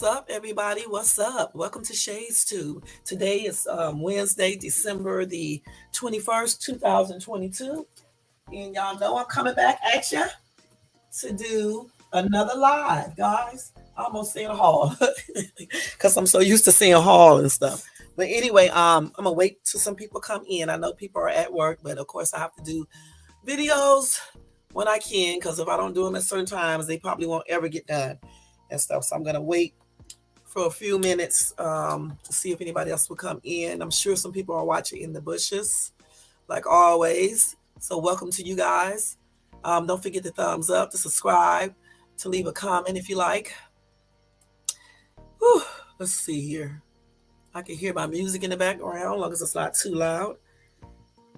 What's up, everybody? What's up? Welcome to Shades Tube. Today is Wednesday, December the 21st, 2022. And y'all know I'm coming back at you to do another live, guys. I almost saying hall because I'm so used to seeing hall and stuff. But anyway, I'm gonna wait till some people come in. I know people are at work, but of course I have to do videos when I can because if I don't do them at certain times, they probably won't ever get done and stuff. So I'm gonna wait for a few minutes to see if anybody else will come in. I'm sure some people are watching in the bushes, like always. So welcome to you guys. Don't forget the thumbs up, to subscribe, to leave a comment if you like. Whew, let's see here. I can hear my music in the background, as long as it's not too loud.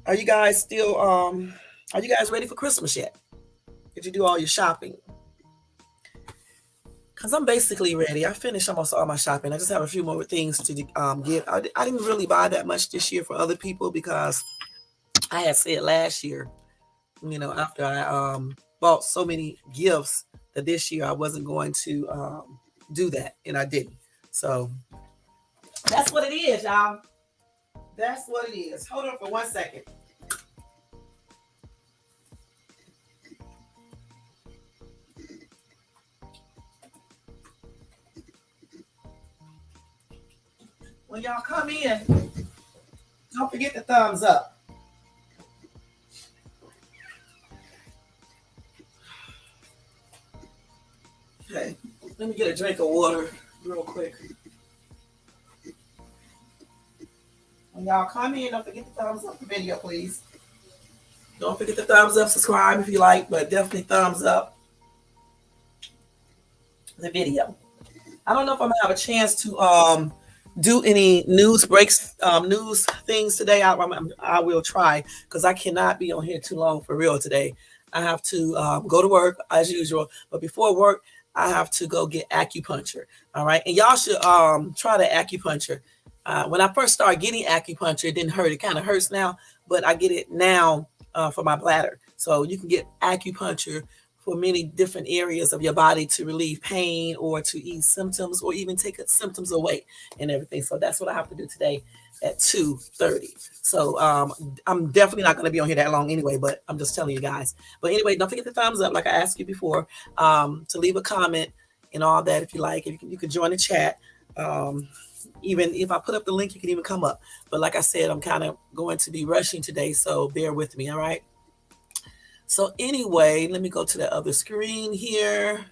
Are you guys still are you guys ready for Christmas yet? Did you do all your shopping? Because I'm basically ready. I finished almost all my shopping. I just have a few more things to get. I didn't really buy that much this year for other people because I had said last year, after I bought so many gifts, that this year I wasn't going to do that, and I didn't. So that's what it is, y'all. That's what it is. Hold on for 1 second. When y'all come in, don't forget the thumbs up. Okay, let me get a drink of water real quick. When y'all come in, don't forget the thumbs up the video, please. Don't forget the thumbs up, subscribe if you like, but definitely thumbs up the video. I don't know if I'm gonna have a chance to do any news breaks, news things today. I will try because I cannot be on here too long for real today. I have to go to work as usual, but before work, I have to go get acupuncture. All right, and y'all should try the acupuncture. When I first started getting acupuncture, it didn't hurt. It kind of hurts now, but I get it now for my bladder. So you can get acupuncture for many different areas of your body to relieve pain or to ease symptoms or even take symptoms away and everything. So that's what I have to do today at 2:30. So I'm definitely not going to be on here that long anyway, but I'm just telling you guys. But anyway, don't forget the thumbs up, like I asked you before, to leave a comment and all that if you like. You can join the chat. Even if I put up the link, you can even come up. But like I said, I'm kind of going to be rushing today, so bear with me, all right? So anyway, let me go to the other screen here.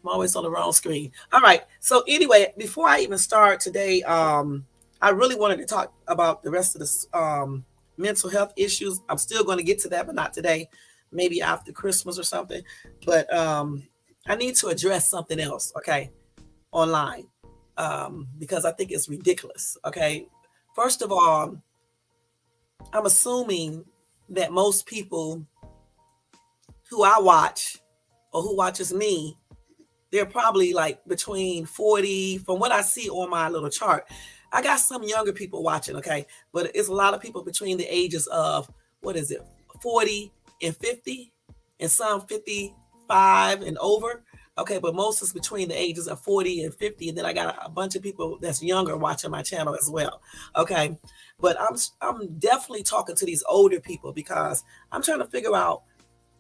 I'm always on the wrong screen. All right. So anyway, before I even start today, I really wanted to talk about the rest of the mental health issues. I'm still going to get to that, but not today. Maybe after Christmas or something. But I need to address something else, okay, online, because I think it's ridiculous, okay? First of all, I'm assuming that most people who I watch or who watches me, they're probably like between 40, from what I see on my little chart. I got some younger people watching, okay? But it's a lot of people between the ages of, 40 and 50, and some 55 and over. Okay, but most is between the ages of 40 and 50. And then I got a bunch of people that's younger watching my channel as well. Okay. But I'm definitely talking to these older people because I'm trying to figure out,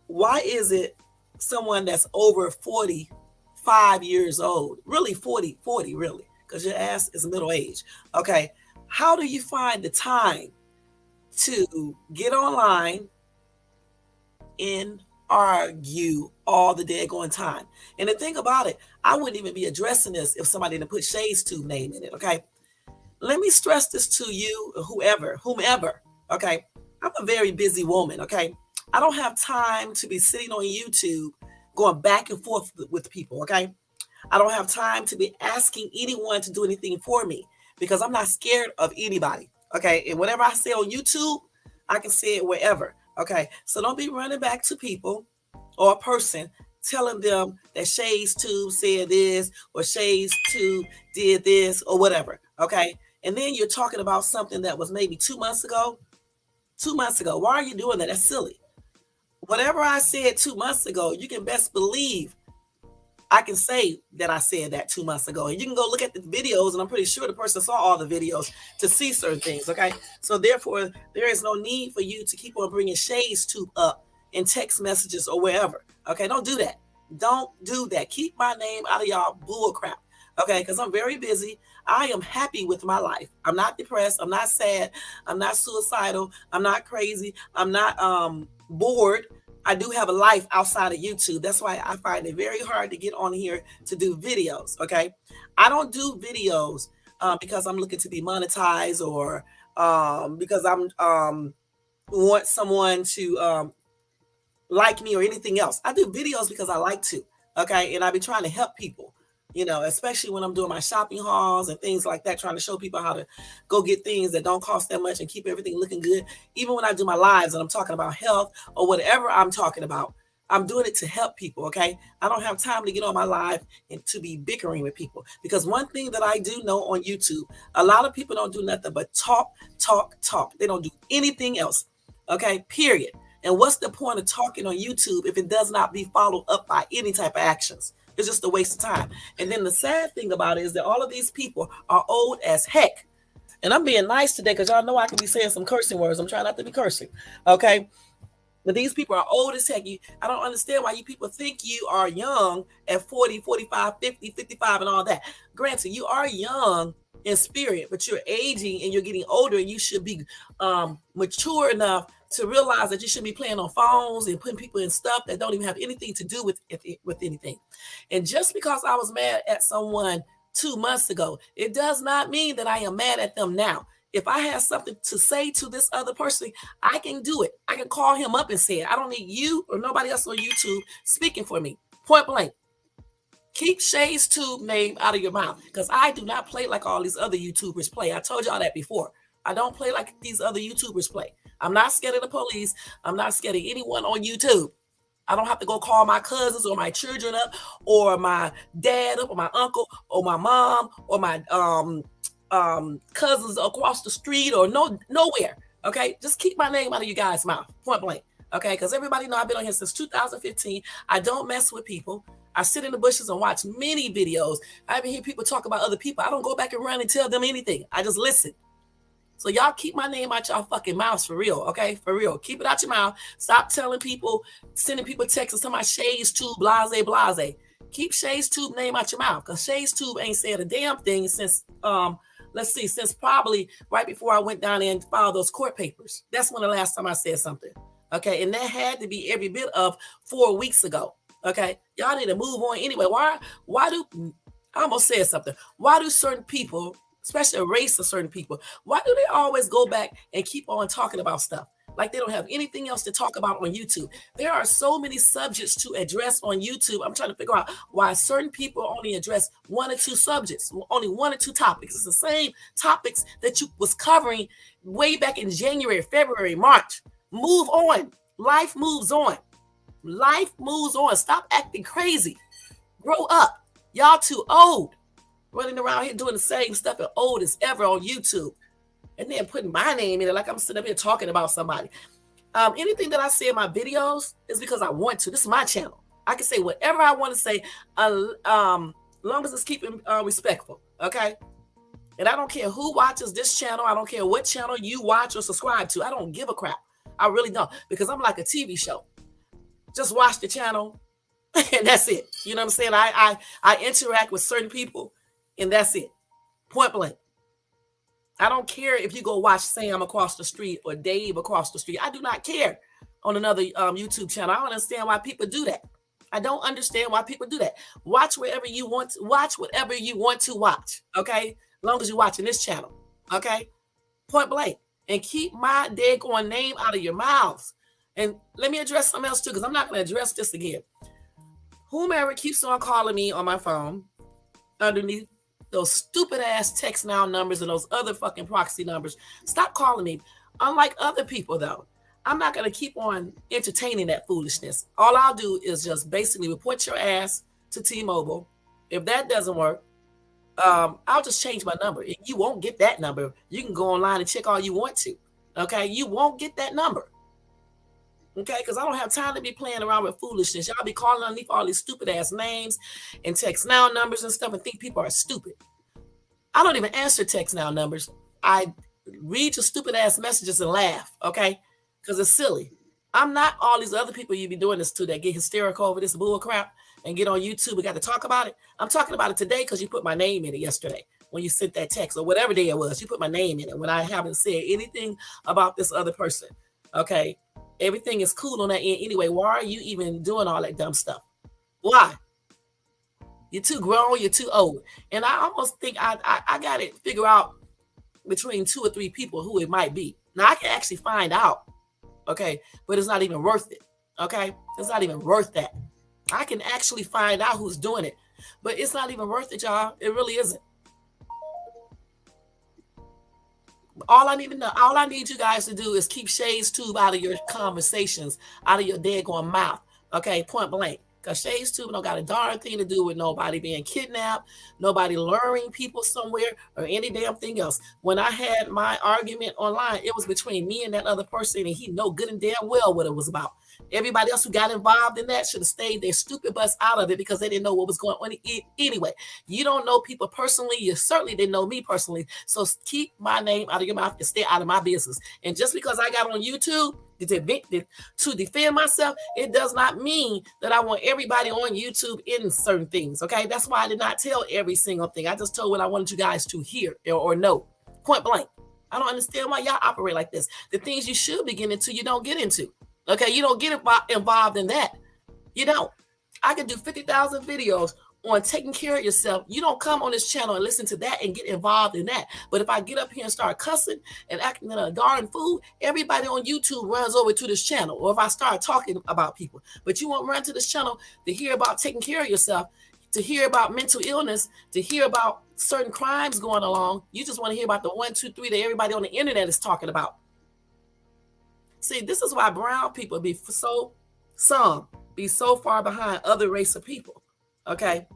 why is it someone that's over 45 years old, really 40, really, because your ass is middle age. Okay. How do you find the time to get online and argue all the daggone time? And the thing about it, I wouldn't even be addressing this if somebody didn't put Shades Tube name in it. Okay. Let me stress this to you, whomever. Okay. I'm a very busy woman. Okay. I don't have time to be sitting on YouTube going back and forth with people, okay? I don't have time to be asking anyone to do anything for me because I'm not scared of anybody, okay? And whatever I say on YouTube, I can say it wherever, okay? So don't be running back to people or a person telling them that Shades Tube said this or Shades Tube did this or whatever, okay? And then you're talking about something that was maybe 2 months ago. 2 months ago. Why are you doing that? That's silly. Whatever I said 2 months ago, you can best believe I can say that I said that 2 months ago. And you can go look at the videos, and I'm pretty sure the person saw all the videos to see certain things. Okay. So therefore, there is no need for you to keep on bringing Shades Tube up in text messages or wherever. Okay. Don't do that. Don't do that. Keep my name out of y'all bull crap. Okay. Because I'm very busy. I am happy with my life. I'm not depressed. I'm not sad. I'm not suicidal. I'm not crazy. I'm not bored. I do have a life outside of YouTube. That's why I find it very hard to get on here to do videos. Okay. I don't do videos because I'm looking to be monetized or because I'm want someone to like me or anything else. I do videos because I like to. Okay. And I be trying to help people, especially when I'm doing my shopping hauls and things like that, trying to show people how to go get things that don't cost that much and keep everything looking good. Even when I do my lives and I'm talking about health or whatever I'm talking about, I'm doing it to help people. Okay. I don't have time to get on my live and to be bickering with people, because one thing that I do know on YouTube, a lot of people don't do nothing but talk, talk, talk. They don't do anything else. Okay. Period. And what's the point of talking on YouTube if it does not be followed up by any type of actions? It's just a waste of time. And then the sad thing about it is that all of these people are old as heck. And I'm being nice today because y'all know I can be saying some cursing words. I'm trying not to be cursing. Okay. But these people are old as heck. I don't understand why you people think you are young at 40, 45, 50, 55 and all that. Granted, you are young in spirit, but you're aging and you're getting older, and you should be mature enough to realize that you shouldn't be playing on phones and putting people in stuff that don't even have anything to do with anything. And just because I was mad at someone 2 months ago, it does not mean that I am mad at them now. If I have something to say to this other person, I can do it. I can call him up and say it. I don't need you or nobody else on YouTube speaking for me. Point blank. Keep Shades Tube name out of your mouth, because I do not play like all these other YouTubers play. I told y'all that before. I don't play like these other YouTubers play. I'm not scared of the police. I'm not scared of anyone on YouTube. I don't have to go call my cousins or my children up or my dad up or my uncle or my mom or my cousins across the street or nowhere. Okay, just keep my name out of you guys' mouth. Point blank. Okay, because everybody know I've been on here since 2015. I don't mess with people. I sit in the bushes and watch many videos. I even hear people talk about other people. I don't go back and run and tell them anything. I just listen. So y'all keep my name out y'all fucking mouths for real, okay? For real. Keep it out your mouth. Stop telling people, sending people texts to my Shades Tube, blase, blase. Keep Shades Tube name out your mouth, because Shades Tube ain't said a damn thing since, since probably right before I went down there and filed those court papers. That's when the last time I said something, okay? And that had to be every bit of 4 weeks ago, okay? Y'all need to move on anyway. Why do, I almost said something. Why do certain people, especially a race of certain people, why do they always go back and keep on talking about stuff like they don't have anything else to talk about on YouTube? There are so many subjects to address on YouTube. I'm trying to figure out why certain people only address 1 or 2 subjects, only 1 or 2 topics. It's the same topics that you was covering way back in January, February, March. Move on. Life moves on. Life moves on. Stop acting crazy. Grow up. Y'all too old. Running around here doing the same stuff and old as ever on YouTube. And then putting my name in it like I'm sitting up here talking about somebody. Anything that I say in my videos is because I want to. This is my channel. I can say whatever I want to say, long as it's keeping respectful, okay? And I don't care who watches this channel. I don't care what channel you watch or subscribe to. I don't give a crap. I really don't, because I'm like a TV show. Just watch the channel and that's it. You know what I'm saying? I interact with certain people and that's it. Point blank. I don't care if you go watch Sam across the street or Dave across the street. I do not care on another YouTube channel. I don't understand why people do that. I don't understand why people do that. Watch wherever you want to watch, whatever you want to watch. Okay. As long as you're watching this channel. Okay. Point blank. And keep my daggone name out of your mouths. And let me address something else too, because I'm not going to address this again. Whomever keeps on calling me on my phone underneath those stupid ass text now numbers and those other fucking proxy numbers, stop calling me. Unlike other people though, I'm not going to keep on entertaining that foolishness. All I'll do is just basically report your ass to T-Mobile. If that doesn't work, I'll just change my number. You won't get that number. You can go online and check all you want to. Okay. You won't get that number. Okay, because I don't have time to be playing around with foolishness. Y'all be calling underneath all these stupid ass names and text now numbers and stuff and think people are stupid. I don't even answer text now numbers. I read your stupid ass messages and laugh, okay? Because it's silly. I'm not all these other people you be doing this to that get hysterical over this bull crap and get on YouTube. We got to talk about it. I'm talking about it today because you put my name in it yesterday when you sent that text or whatever day it was. You put my name in it when I haven't said anything about this other person, okay? Everything is cool on that end anyway. Why are you even doing all that dumb stuff? Why? You're too grown. You're too old. And I almost think I got to figure out between 2 or 3 people who it might be. Now I can actually find out, okay, but it's not even worth it. Okay, it's not even worth that. I can actually find out who's doing it, but it's not even worth it, y'all. It really isn't. All I need to know, all I need you guys to do is keep Shades Tube out of your conversations, out of your daggone mouth. Okay, point blank. Because Shades Tube don't got a darn thing to do with nobody being kidnapped, nobody luring people somewhere, or any damn thing else. When I had my argument online, it was between me and that other person, and he know good and damn well what it was about. Everybody else who got involved in that should have stayed their stupid butts out of it because they didn't know what was going on. Anyway, you don't know people personally. You certainly didn't know me personally. So keep my name out of your mouth and stay out of my business. And just because I got on YouTube to defend myself, it does not mean that I want everybody on YouTube in certain things. Okay, that's why I did not tell every single thing. I just told what I wanted you guys to hear or know, point blank. I don't understand why y'all operate like this. The things you should be getting into, you don't get into. Okay, you don't get involved in that. You don't. I could do 50,000 videos on taking care of yourself. You don't come on this channel and listen to that and get involved in that. But if I get up here and start cussing and acting like a darn fool, everybody on YouTube runs over to this channel. Or if I start talking about people, but you won't run to this channel to hear about taking care of yourself, to hear about mental illness, to hear about certain crimes going along. You just want to hear about the 1, 2, 3 that everybody on the internet is talking about. See, this is why brown people be so far behind other race of people. Okay.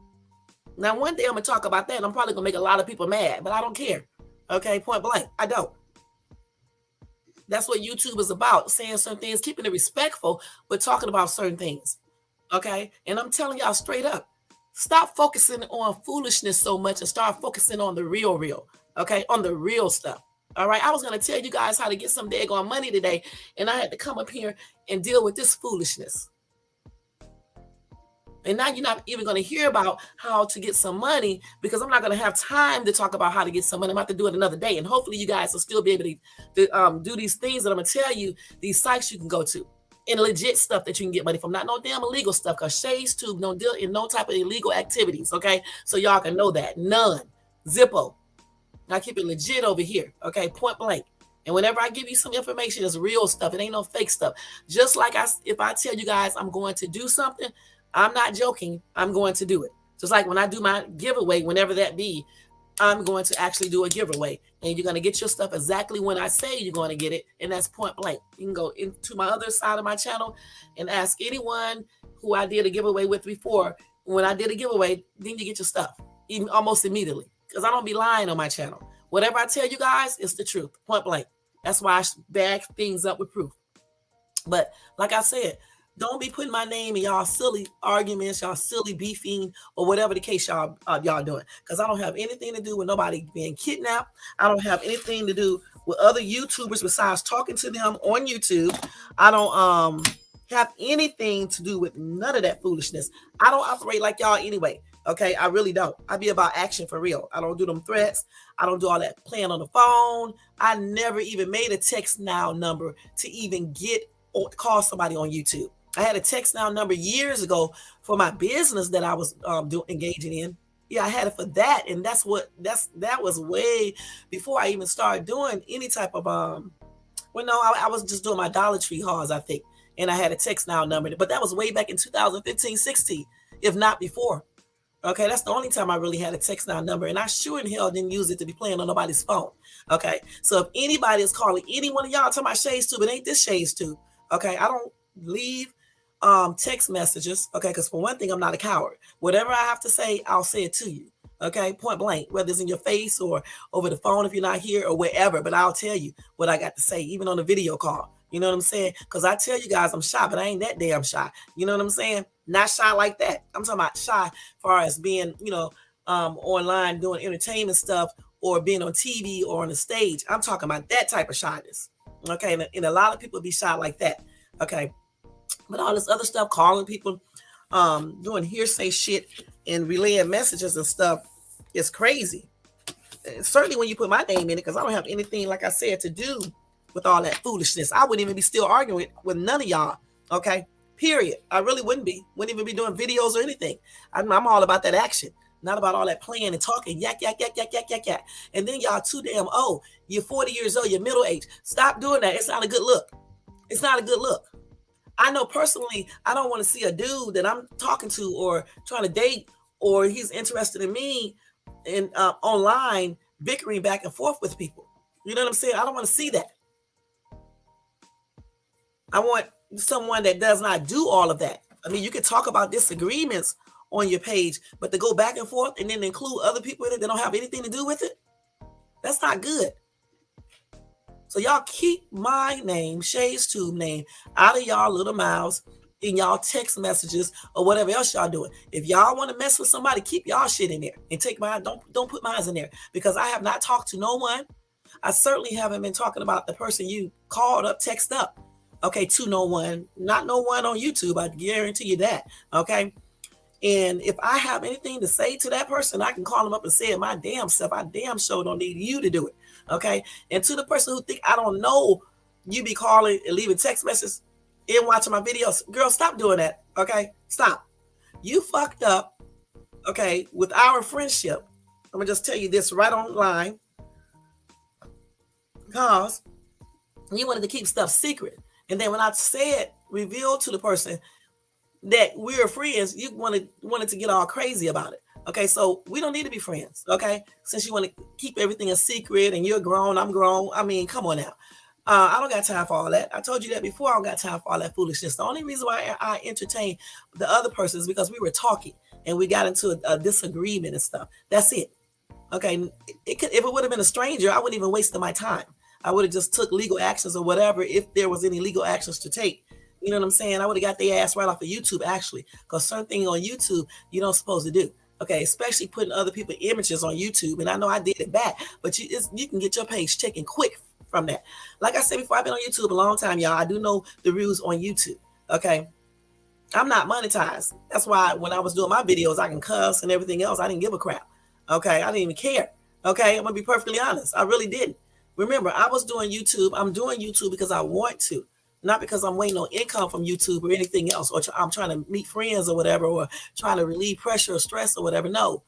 Now, one day I'm going to talk about that. I'm probably going to make a lot of people mad, but I don't care. Okay. Point blank. I don't. That's what YouTube is about. Saying certain things, keeping it respectful, but talking about certain things. Okay. And I'm telling y'all straight up, stop focusing on foolishness so much and start focusing on the real. Okay. On the real stuff. All right. I was going to tell you guys how to get some daggone money today. And I had to come up here and deal with this foolishness. And now you're not even going to hear about how to get some money because I'm not going to have time to talk about how to get some money. I'm going to have to do it another day. And hopefully you guys will still be able to do these things that I'm going to tell you, these sites you can go to. And legit stuff that you can get money from. Not no damn illegal stuff because Shades Tube don't deal in no type of illegal activities. Okay. So y'all can know that. None. Zippo. I keep it legit over here. Okay. Point blank. And whenever I give you some information, it's real stuff. It ain't no fake stuff. Just like if I tell you guys I'm going to do something, I'm not joking. I'm going to do it. Just like when I do my giveaway, whenever that be, I'm going to actually do a giveaway. And you're going to get your stuff exactly when I say you're going to get it. And that's point blank. You can go into my other side of my channel and ask anyone who I did a giveaway with before. When I did a giveaway, then you get your stuff almost immediately. Because I don't be lying on my channel. Whatever I tell you guys, it's the truth. Point blank. That's why I back things up with proof. But like I said, don't be putting my name in y'all silly arguments, y'all silly beefing, or whatever the case y'all doing. Because I don't have anything to do with nobody being kidnapped. I don't have anything to do with other YouTubers besides talking to them on YouTube. I don't have anything to do with none of that foolishness. I don't operate like y'all anyway. Okay, I really don't. I be about action for real. I don't do them threats. I don't do all that playing on the phone. I never even made a text now number to even get or call somebody on YouTube. I had a text now number years ago for my business that I was engaging in. Yeah, I had it for that, and that was way before I even started doing any type of I was just doing my Dollar Tree hauls, I think, and I had a text now number, but that was way back in 2015, 16, if not before. Okay, that's the only time I really had a text now number, and I sure in hell didn't use it to be playing on nobody's phone. Okay, so if anybody is calling any one of y'all talking about Shades Tube, it ain't this Shades Tube. Okay, I don't leave text messages. Okay, because for one thing, I'm not a coward. Whatever I have to say, I'll say it to you. Okay, point blank, whether it's in your face or over the phone if you're not here or wherever. But I'll tell you what I got to say, even on a video call. You know what I'm saying? Because I tell you guys I'm shy, but I ain't that damn shy. You know what I'm saying? Not shy like that. I'm talking about shy as far as being, online doing entertainment stuff or being on TV or on the stage. I'm talking about that type of shyness. Okay. And a lot of people be shy like that. Okay. But all this other stuff, calling people, doing hearsay shit and relaying messages and stuff is crazy. And certainly when you put my name in it, because I don't have anything, like I said, to do with all that foolishness. I wouldn't even be still arguing with none of y'all. Okay. Period. I really wouldn't be. Wouldn't even be doing videos or anything. I'm all about that action. Not about all that playing and talking, yak, yak, yak, yak, yak, yak, yak. And then y'all too damn old. You're 40 years old, you're middle age. Stop doing that. It's not a good look. It's not a good look. I know personally, I don't want to see a dude that I'm talking to or trying to date or he's interested in me and online bickering back and forth with people. You know what I'm saying? I don't want to see that. I want someone that does not do all of that. I mean, you can talk about disagreements on your page, but to go back and forth and then include other people in it that don't have anything to do with it, that's not good. So y'all keep my name, Shay's Tube name, out of y'all little mouths in y'all text messages or whatever else y'all doing. If y'all want to mess with somebody, keep y'all shit in there and take mine. Don't put mine in there because I have not talked to no one. I certainly haven't been talking about the person you called up, text up. Okay, to no one, not no one on YouTube. I guarantee you that. Okay. And if I have anything to say to that person, I can call them up and say it my damn self. I damn sure don't need you to do it. Okay. And to the person who think I don't know, you be calling and leaving text messages and watching my videos. Girl, stop doing that. Okay. Stop. You fucked up. Okay. With our friendship. I'm going to just tell you this right online. Because you wanted to keep stuff secret. And then when I said, revealed to the person that we're friends, you wanted to get all crazy about it. Okay, so we don't need to be friends. Okay, since you want to keep everything a secret and you're grown, I'm grown. I mean, come on now. I don't got time for all that. I told you that before. I don't got time for all that foolishness. The only reason why I entertained the other person is because we were talking and we got into a disagreement and stuff. That's it. Okay, if it would have been a stranger, I wouldn't even waste my time. I would have just took legal actions or whatever if there was any legal actions to take. You know what I'm saying? I would have got their ass right off of YouTube, actually, because certain things on YouTube you don't supposed to do. Okay, especially putting other people's images on YouTube. And I know I did it back, but you can get your page taken quick from that. Like I said before, I've been on YouTube a long time, y'all. I do know the rules on YouTube. Okay, I'm not monetized. That's why when I was doing my videos, I can cuss and everything else. I didn't give a crap. Okay, I didn't even care. Okay, I'm gonna be perfectly honest. I really didn't. Remember, I was doing YouTube. I'm doing YouTube because I want to, not because I'm waiting on income from YouTube or anything else, or I'm trying to meet friends or whatever, or trying to relieve pressure or stress or whatever. No,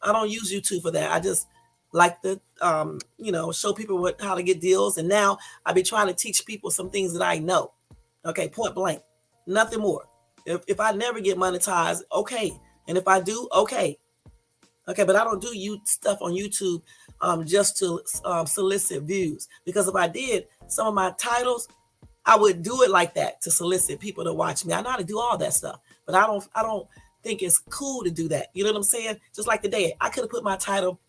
I don't use YouTube for that. I just like to, show people how to get deals. And now I've been trying to teach people some things that I know. Okay, point blank, nothing more. If I never get monetized, okay. And if I do, okay. Okay, but I don't do stuff on YouTube just to solicit views. Because if I did, some of my titles, I would do it like that to solicit people to watch me. I know how to do all that stuff, but I don't think it's cool to do that. You know what I'm saying? Just like today, I could have put my title,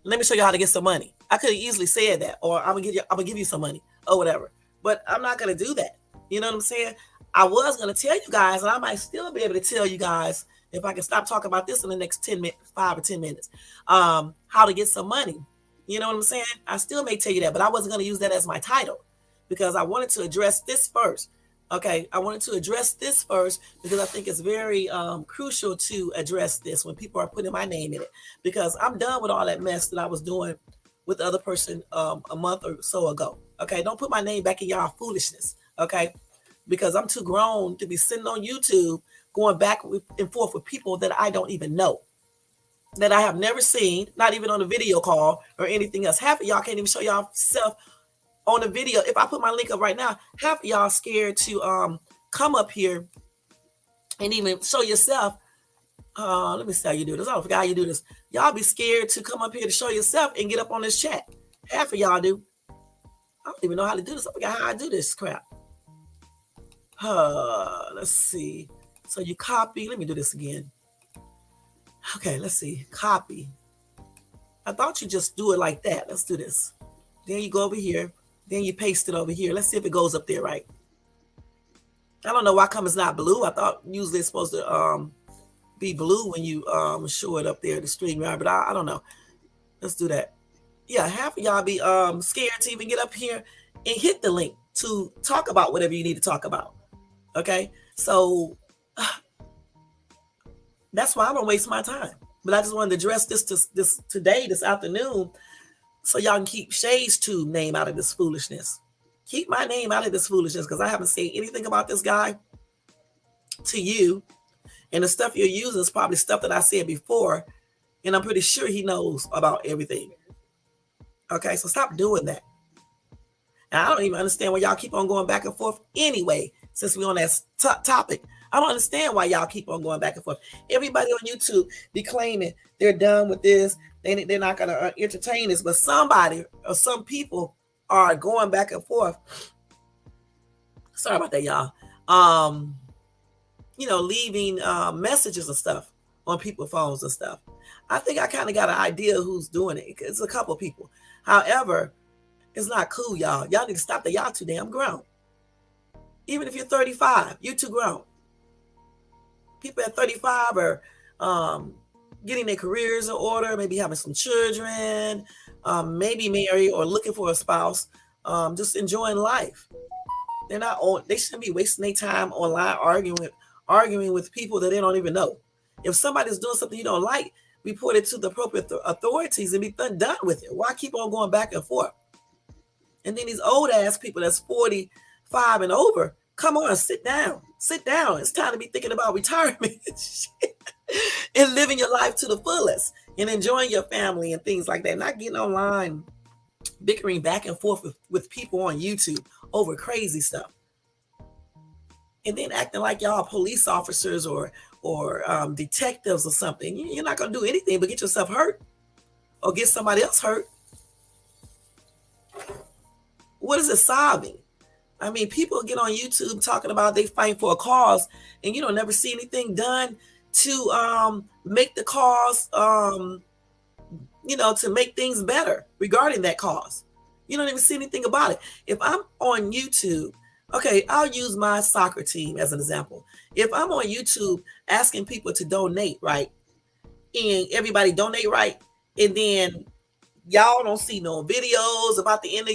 let me show you how to get some money. I could have easily said that, or I'm gonna give you some money or whatever. But I'm not gonna do that. You know what I'm saying? I was gonna tell you guys, and I might still be able to tell you guys if I can stop talking about this in the next 10 minutes, 5 or 10 minutes, how to get some money. You know what I'm saying? I still may tell you that, but I wasn't going to use that as my title because I wanted to address this first. Okay, I wanted to address this first because I think it's very crucial to address this when people are putting my name in it, because I'm done with all that mess that I was doing with the other person a month or so ago. Okay, don't put my name back in y'all foolishness. Okay, because I'm too grown to be sitting on YouTube going back and forth with people that I don't even know, that I have never seen, not even on a video call or anything else. Half of y'all can't even show y'all self on a video. If I put my link up right now, half of y'all scared to come up here and even show yourself. Let me see how you do this. I don't forget how you do this. Y'all be scared to come up here to show yourself and get up on this chat. Half of y'all do. I don't even know how to do this. I forgot how I do this crap. Let's see. So you copy. Let me do this again. Okay, let's see. Copy. I thought you just do it like that. Let's do this. Then you go over here. Then you paste it over here. Let's see if it goes up there right. I don't know why come it's not blue. I thought usually it's supposed to be blue when you show it up there, the StreamYard, but I don't know. Let's do that. Yeah, half of y'all be scared to even get up here and hit the link to talk about whatever you need to talk about. Okay, so that's why I don't waste my time. But I just wanted to address this today, this afternoon, so y'all can keep Shay's Tube name out of this foolishness. Keep my name out of this foolishness, because I haven't said anything about this guy to you. And the stuff you're using is probably stuff that I said before. And I'm pretty sure he knows about everything. Okay, so stop doing that. And I don't even understand why y'all keep on going back and forth anyway, since we're on that topic. I don't understand why y'all keep on going back and forth. Everybody on YouTube be claiming they're done with this. They're not going to entertain this. But somebody or some people are going back and forth. Sorry about that, y'all. Leaving messages and stuff on people's phones and stuff. I think I kind of got an idea who's doing it. It's a couple of people. However, it's not cool, y'all. Y'all need to stop that. Y'all too damn grown. Even if you're 35, you're too grown. People at 35 are getting their careers in order, maybe having some children, maybe married or looking for a spouse, just enjoying life. They shouldn't be wasting their time online arguing with people that they don't even know. If somebody's doing something you don't like, report it to the appropriate authorities and be done with it. Why keep on going back and forth? And then these old ass people that's 45 and over, come on, sit down. Sit down. It's time to be thinking about retirement and living your life to the fullest and enjoying your family and things like that. Not getting online, bickering back and forth with people on YouTube over crazy stuff. And then acting like y'all police officers or detectives or something. You're not going to do anything but get yourself hurt or get somebody else hurt. What is it solving? I mean, people get on YouTube talking about they fighting for a cause, and you don't never see anything done to make the cause, to make things better regarding that cause. You don't even see anything about it. If I'm on YouTube, okay, I'll use my soccer team as an example. If I'm on YouTube asking people to donate, right, and everybody donate, right, and then y'all don't see no videos about the end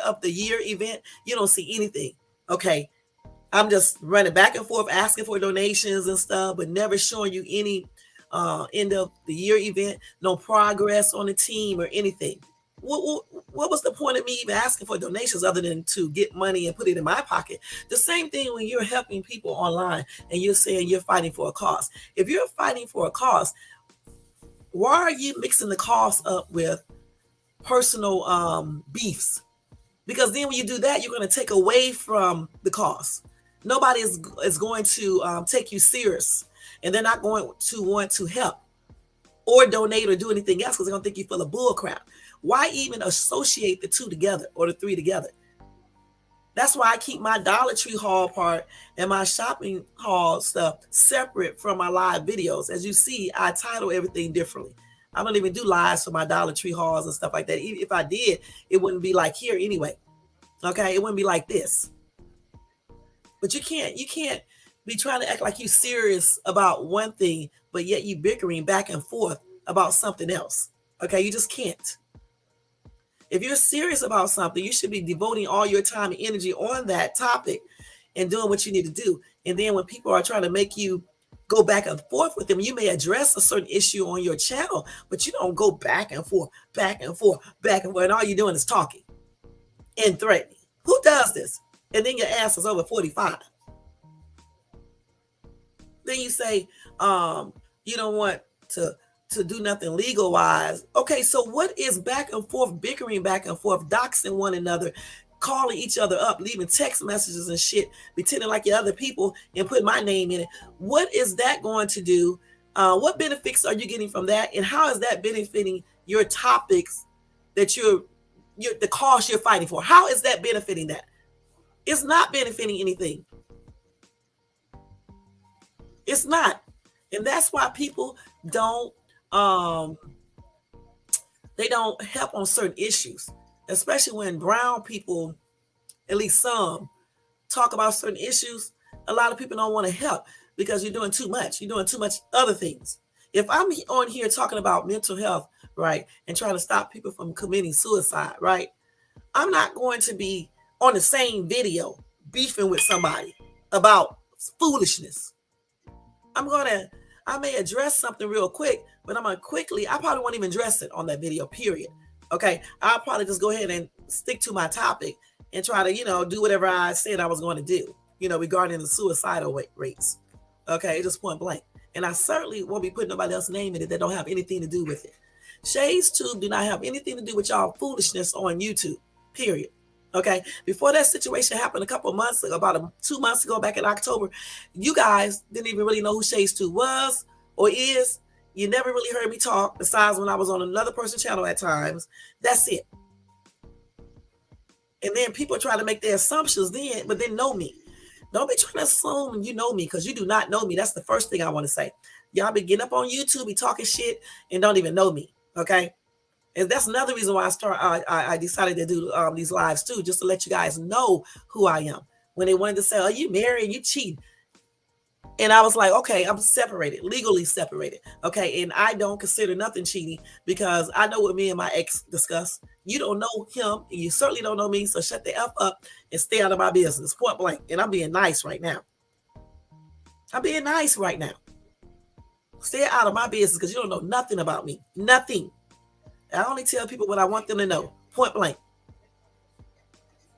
of the year event, you don't see anything. Okay, I'm just running back and forth asking for donations and stuff, but never showing you any end of the year event, no progress on the team or anything. What was the point of me even asking for donations other than to get money and put it in my pocket? The same thing when you're helping people online and you're saying you're fighting for a cause. If you're fighting for a cause, why are you mixing the cause up with personal beefs? Because then when you do that, you're going to take away from the cause. Nobody is going to take you serious, and they're not going to want to help or donate or do anything else because they're going to think you're full of bull crap. Why even associate the two together or the three together? That's why I keep my Dollar Tree haul part and my shopping haul stuff separate from my live videos. As you see, I title everything differently. I don't even do lives for my Dollar Tree hauls and stuff like that. Even if I did, it wouldn't be like here anyway. Okay, it wouldn't be like this. But you can't be trying to act like you're serious about one thing, but yet you bickering back and forth about something else. Okay, you just can't. If you're serious about something, you should be devoting all your time and energy on that topic and doing what you need to do. And then when people are trying to make you go back and forth with them, you may address a certain issue on your channel, but you don't go back and forth, back and forth, back and forth, and all you're doing is talking and threatening. Who does this? And then your ass is over 45. Then you say you don't want to do nothing legal wise. Okay, so what is back and forth, bickering back and forth, doxing one another, calling each other up, leaving text messages and shit, pretending like you're other people and putting my name in it? What is that going to do? What benefits are you getting from that? And how is that benefiting your topics that you're the cause you're fighting for? How is that benefiting that? It's not benefiting anything. It's not. And that's why people don't they don't help on certain issues. especially when brown people, at least some, talk about certain issues. A lot of people don't want to help because you're doing too much. You're doing too much other things. If I'm on here talking about mental health, right, and trying to stop people from committing suicide, right, I'm not going to be on the same video beefing with somebody about foolishness. I may address something real quick, but I'm gonna quickly, I probably won't even address it on that video, period. Okay. I'll probably just go ahead and stick to my topic and try to, do whatever I said I was going to do, regarding the suicidal rates. Okay. Just point blank. And I certainly won't be putting nobody else's name in it that don't have anything to do with it. Shades Tube do not have anything to do with y'all foolishness on YouTube, period. Okay. Before that situation happened a couple of months ago, about 2 months ago, back in October, you guys didn't even really know who Shades Tube was or is. You never really heard me talk besides when I was on another person's channel at times. That's it. And then people try to make their assumptions then, but then know me. Don't be trying to assume you know me because you do not know me. That's the first thing I want to say. Y'all be getting up on YouTube, be talking shit, and don't even know me. Okay. And that's another reason why I decided to do these lives too, just to let you guys know who I am. When they wanted to say, "Oh, you married and you cheating," and I was like, "Okay, I'm separated, legally separated." Okay, and I don't consider nothing cheating because I know what me and my ex discussed. You don't know him, and you certainly don't know me. So shut the f up and stay out of my business, point blank. And I'm being nice right now. I'm being nice right now. Stay out of my business because you don't know nothing about me. Nothing. I only tell people what I want them to know, point blank.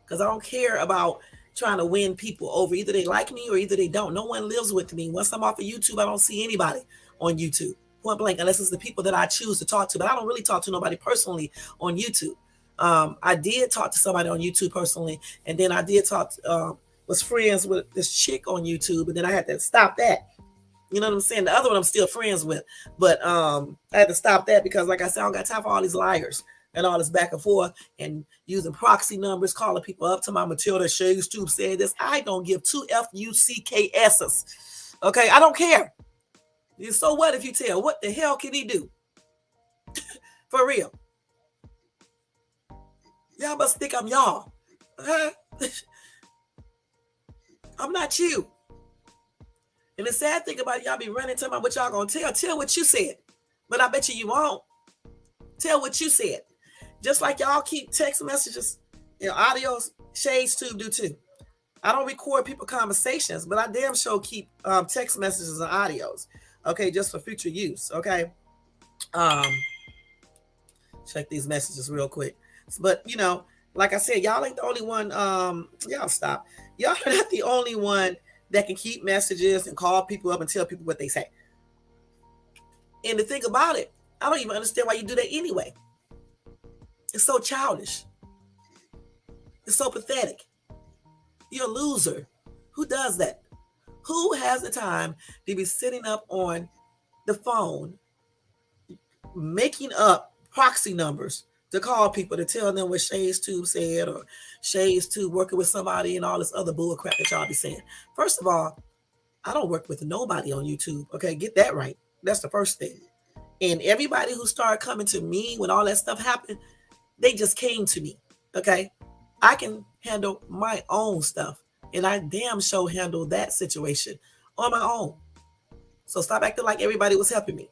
Because I don't care about trying to win people over. Either they like me or either they don't. No one lives with me. Once I'm off of YouTube, I don't see anybody on YouTube, point blank, unless it's the people that I choose to talk to. But I don't really talk to nobody personally on YouTube. I did talk to somebody on YouTube personally, and then I did talk was friends with this chick on YouTube, and then I had to stop that. You know what I'm saying? The other one I'm still friends with, but I had to stop that because, like I said, I don't got time for all these liars and all this back and forth and using proxy numbers, calling people up to my Matilda Shades Tube said this. I don't give two FUCKS's. Okay, I don't care. So what if you tell? What the hell can he do? For real. Y'all must think I'm y'all. Huh? I'm not you. And the sad thing about it, y'all be running to me what y'all gonna tell. Tell what you said. But I bet you won't. Tell what you said. Just like y'all keep text messages, audios, Shades Tube do too. I don't record people conversations, but I damn sure keep text messages and audios. Okay, just for future use. Okay. Check these messages real quick. But like I said, y'all ain't the only one. Y'all stop. Y'all are not the only one that can keep messages and call people up and tell people what they say. And the thing about it, I don't even understand why you do that anyway. It's so childish. It's so pathetic. You're a loser. Who does that? Who has the time to be sitting up on the phone making up proxy numbers to call people to tell them what Shades Tube said or Shades Tube working with somebody and all this other bull crap that y'all be saying? First of all, I don't work with nobody on YouTube. Okay, get that right. That's the first thing. And everybody who started coming to me when all that stuff happened, they just came to me. Okay, I can handle my own stuff, and I damn sure handle that situation on my own. So stop acting like everybody was helping me.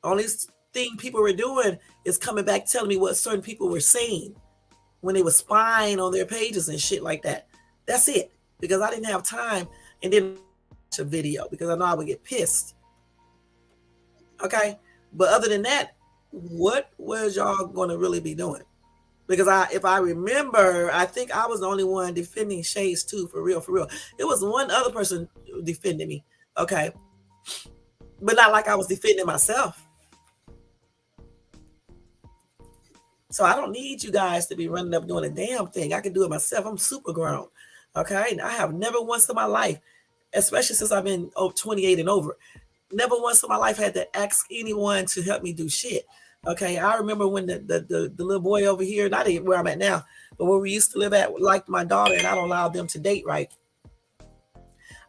Only thing people were doing is coming back telling me what certain people were saying when they were spying on their pages and shit like that. That's it. Because I didn't have time and didn't watch a video because I know I would get pissed. Okay? But other than that, what was y'all going to really be doing? Because if I remember, I think I was the only one defending Shades Tube for real, for real. It was one other person defending me. Okay? But not like I was defending myself. So I don't need you guys to be running up doing a damn thing. I can do it myself. I'm super grown. Okay? And I have never once in my life, especially since I've been 28 and over, never once in my life had to ask anyone to help me do shit. Okay? I remember when the little boy over here, not even where I'm at now, but where we used to live at, liked my daughter, and I don't allow them to date, right?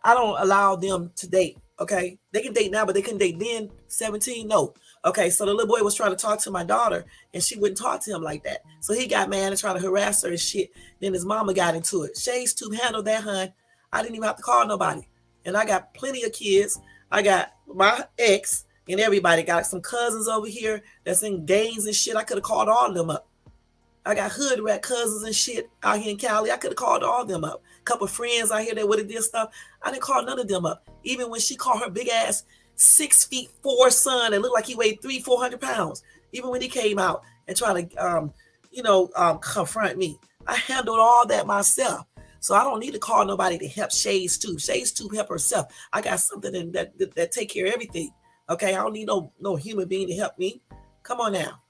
I don't allow them to date. Okay? They can date now, but they couldn't date then. 17? No. Okay, so the little boy was trying to talk to my daughter, and she wouldn't talk to him like that. So he got mad and tried to harass her and shit. Then his mama got into it. Shades Tube handled that, hun. I didn't even have to call nobody. And I got plenty of kids. I got my ex and everybody. Got some cousins over here that's in gangs and shit. I could have called all of them up. I got hood rat cousins and shit out here in Cali. I could have called all of them up. A couple of friends out here that would have did stuff. I didn't call none of them up. Even when she called her big ass 6'4" son that looked like he weighed 400 pounds. Even when he came out and tried to, confront me, I handled all that myself. So I don't need to call nobody to help Shades Tube. Shades Tube help herself. I got something that take care of everything. Okay, I don't need no human being to help me. Come on now,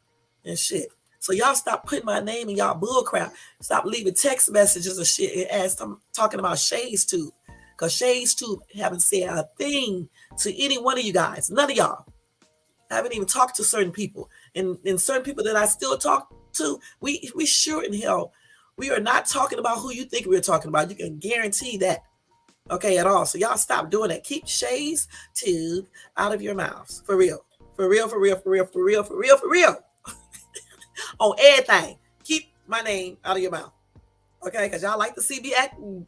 and shit. So y'all stop putting my name in y'all bull crap. Stop leaving text messages and shit as I'm talking about Shades Tube. Because Shades Tube haven't said a thing to any one of you guys. None of y'all. I haven't even talked to certain people. And certain people that I still talk to, we sure in hell, we are not talking about who you think we're talking about. You can guarantee that. Okay, at all. So y'all stop doing that. Keep Shades Tube out of your mouths. For real. For real, for real, for real, for real, for real, for real. On everything. Keep my name out of your mouth. Okay, because y'all like to see me acting.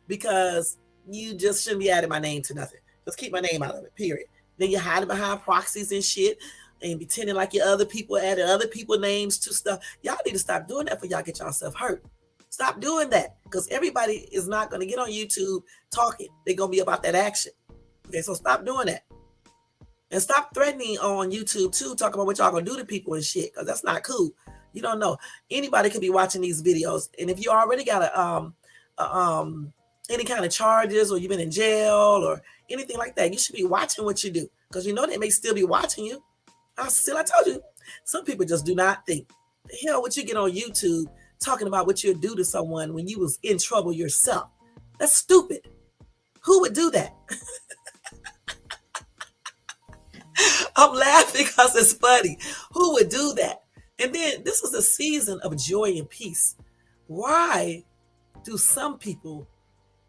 Because you just shouldn't be adding my name to nothing. Just keep my name out of it, period. Then you're hiding behind proxies and shit and pretending like your other people added other people's names to stuff. Y'all need to stop doing that before y'all get yourself hurt. Stop doing that because everybody is not going to get on YouTube talking. They're going to be about that action. Okay, so stop doing that. And stop threatening on YouTube too, talking about what y'all going to do to people and shit because that's not cool. You don't know. Anybody could be watching these videos. And if you already got any kind of charges or you've been in jail or anything like that, you should be watching what you do because you know they may still be watching you. I told you, some people just do not think. The hell would you get on YouTube talking about what you'd do to someone when you was in trouble yourself? That's stupid. Who would do that? I'm laughing because it's funny. Who would do that? And then this is a season of joy and peace. Why do some people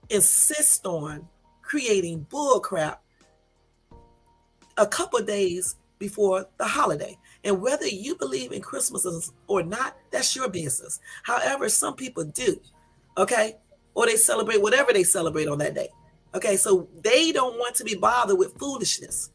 insist on creating bullcrap a couple of days before the holiday? And whether you believe in Christmas or not, that's your business. However, some people do, okay? Or they celebrate whatever they celebrate on that day. Okay, so they don't want to be bothered with foolishness.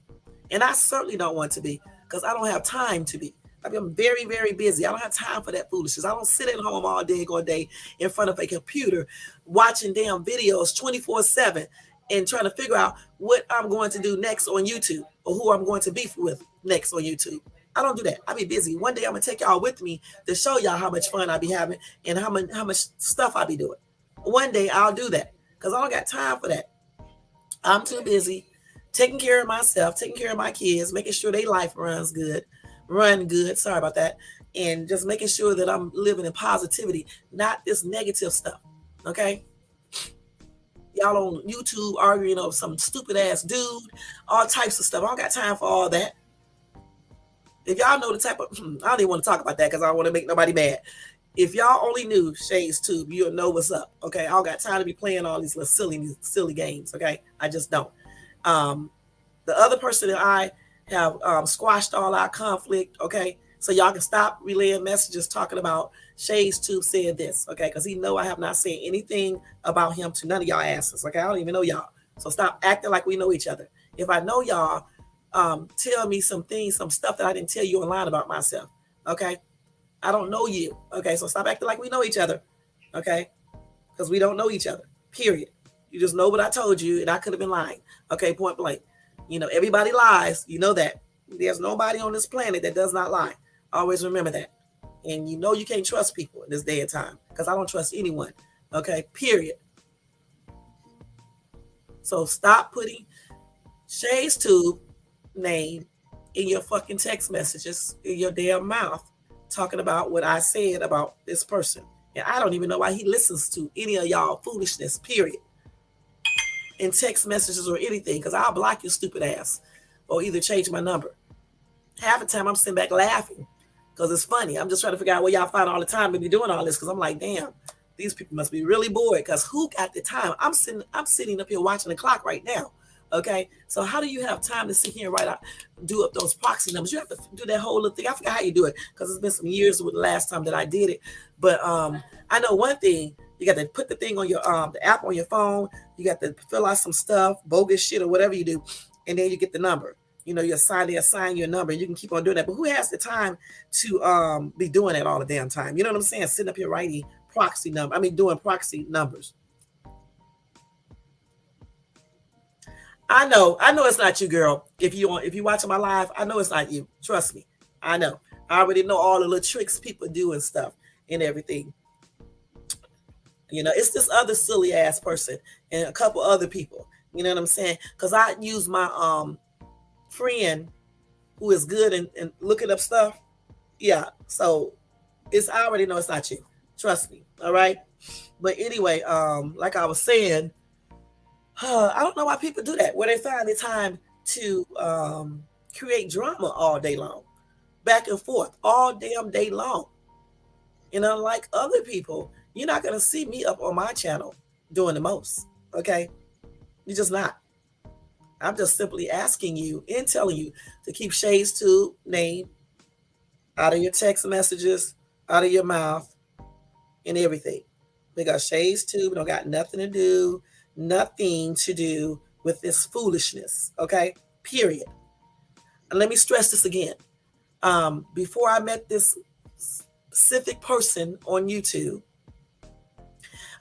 And I certainly don't want to be because I don't have time to be. I'm very, very busy. I don't have time for that foolishness. I don't sit at home all day in front of a computer watching damn videos 24/7 and trying to figure out what I'm going to do next on YouTube or who I'm going to beef with next on YouTube. I don't do that. I be busy. One day I'm going to take y'all with me to show y'all how much fun I be having and how much stuff I be doing. One day I'll do that because I don't got time for that. I'm too busy taking care of myself, taking care of my kids, making sure their life run good. Sorry about that. And just making sure that I'm living in positivity, not this negative stuff. Okay. Y'all on YouTube arguing over some stupid ass dude, all types of stuff. I don't got time for all that. If y'all know the type of, I don't even want to talk about that because I don't want to make nobody mad. If y'all only knew Shades Tube, you'll know what's up. Okay. I don't got time to be playing all these little silly games. Okay. I just don't. The other person that I have squashed all our conflict, okay? So y'all can stop relaying messages talking about Shades Tube said this, okay? Because he know I have not said anything about him to none of y'all asses, okay? I don't even know y'all. So stop acting like we know each other. If I know y'all, tell me some things, some stuff that I didn't tell you online about myself, okay? I don't know you, okay? So stop acting like we know each other, okay? Because we don't know each other, period. You just know what I told you, and I could have been lying, okay? Point blank. You know, everybody lies. You know that. There's nobody on this planet that does not lie. Always remember that. And you know you can't trust people in this day and time because I don't trust anyone. Okay, period. So stop putting Shades Tube name in your fucking text messages in your damn mouth talking about what I said about this person. And I don't even know why he listens to any of y'all foolishness, period. In text messages or anything, because I'll block your stupid ass or either change my number. Half the time I'm sitting back laughing because it's funny. I'm just trying to figure out where y'all find all the time to be doing all this because I'm like, damn, These people must be really bored because who got the time? I'm sitting up here watching the clock right now. Okay, so how do you have time to sit here and write out, do up those proxy numbers? You have to do that whole little thing. I forgot how you do it because it's been some years with the last time that I did it. But I know one thing: you got to put the thing on your the app on your phone. You got to fill out some stuff, bogus shit or whatever you do, and then you get the number. You know, they assign your number. You can keep on doing that. But who has the time to be doing that all the damn time? You know what I'm saying? Sitting up here writing proxy number. I mean, doing proxy numbers. I know it's not you, girl. If you watching my live, I know it's not you. Trust me. I know. I already know all the little tricks people do and stuff and everything. You know, it's this other silly ass person and a couple other people. You know what I'm saying? Because I use my friend who is good and looking up stuff. Yeah. So I already know it's not you. Trust me. All right. But anyway, like I was saying, I don't know why people do that, where they find the time to create drama all day long, back and forth, all damn day long. And unlike other people, you're not going to see me up on my channel doing the most. Okay? You're just not. I'm just simply asking you and telling you to keep ShadesTube name out of your text messages, out of your mouth, and everything. Because ShadesTube don't got nothing to do with this foolishness, okay? Period. And let me stress this again. Before I met this specific person on YouTube,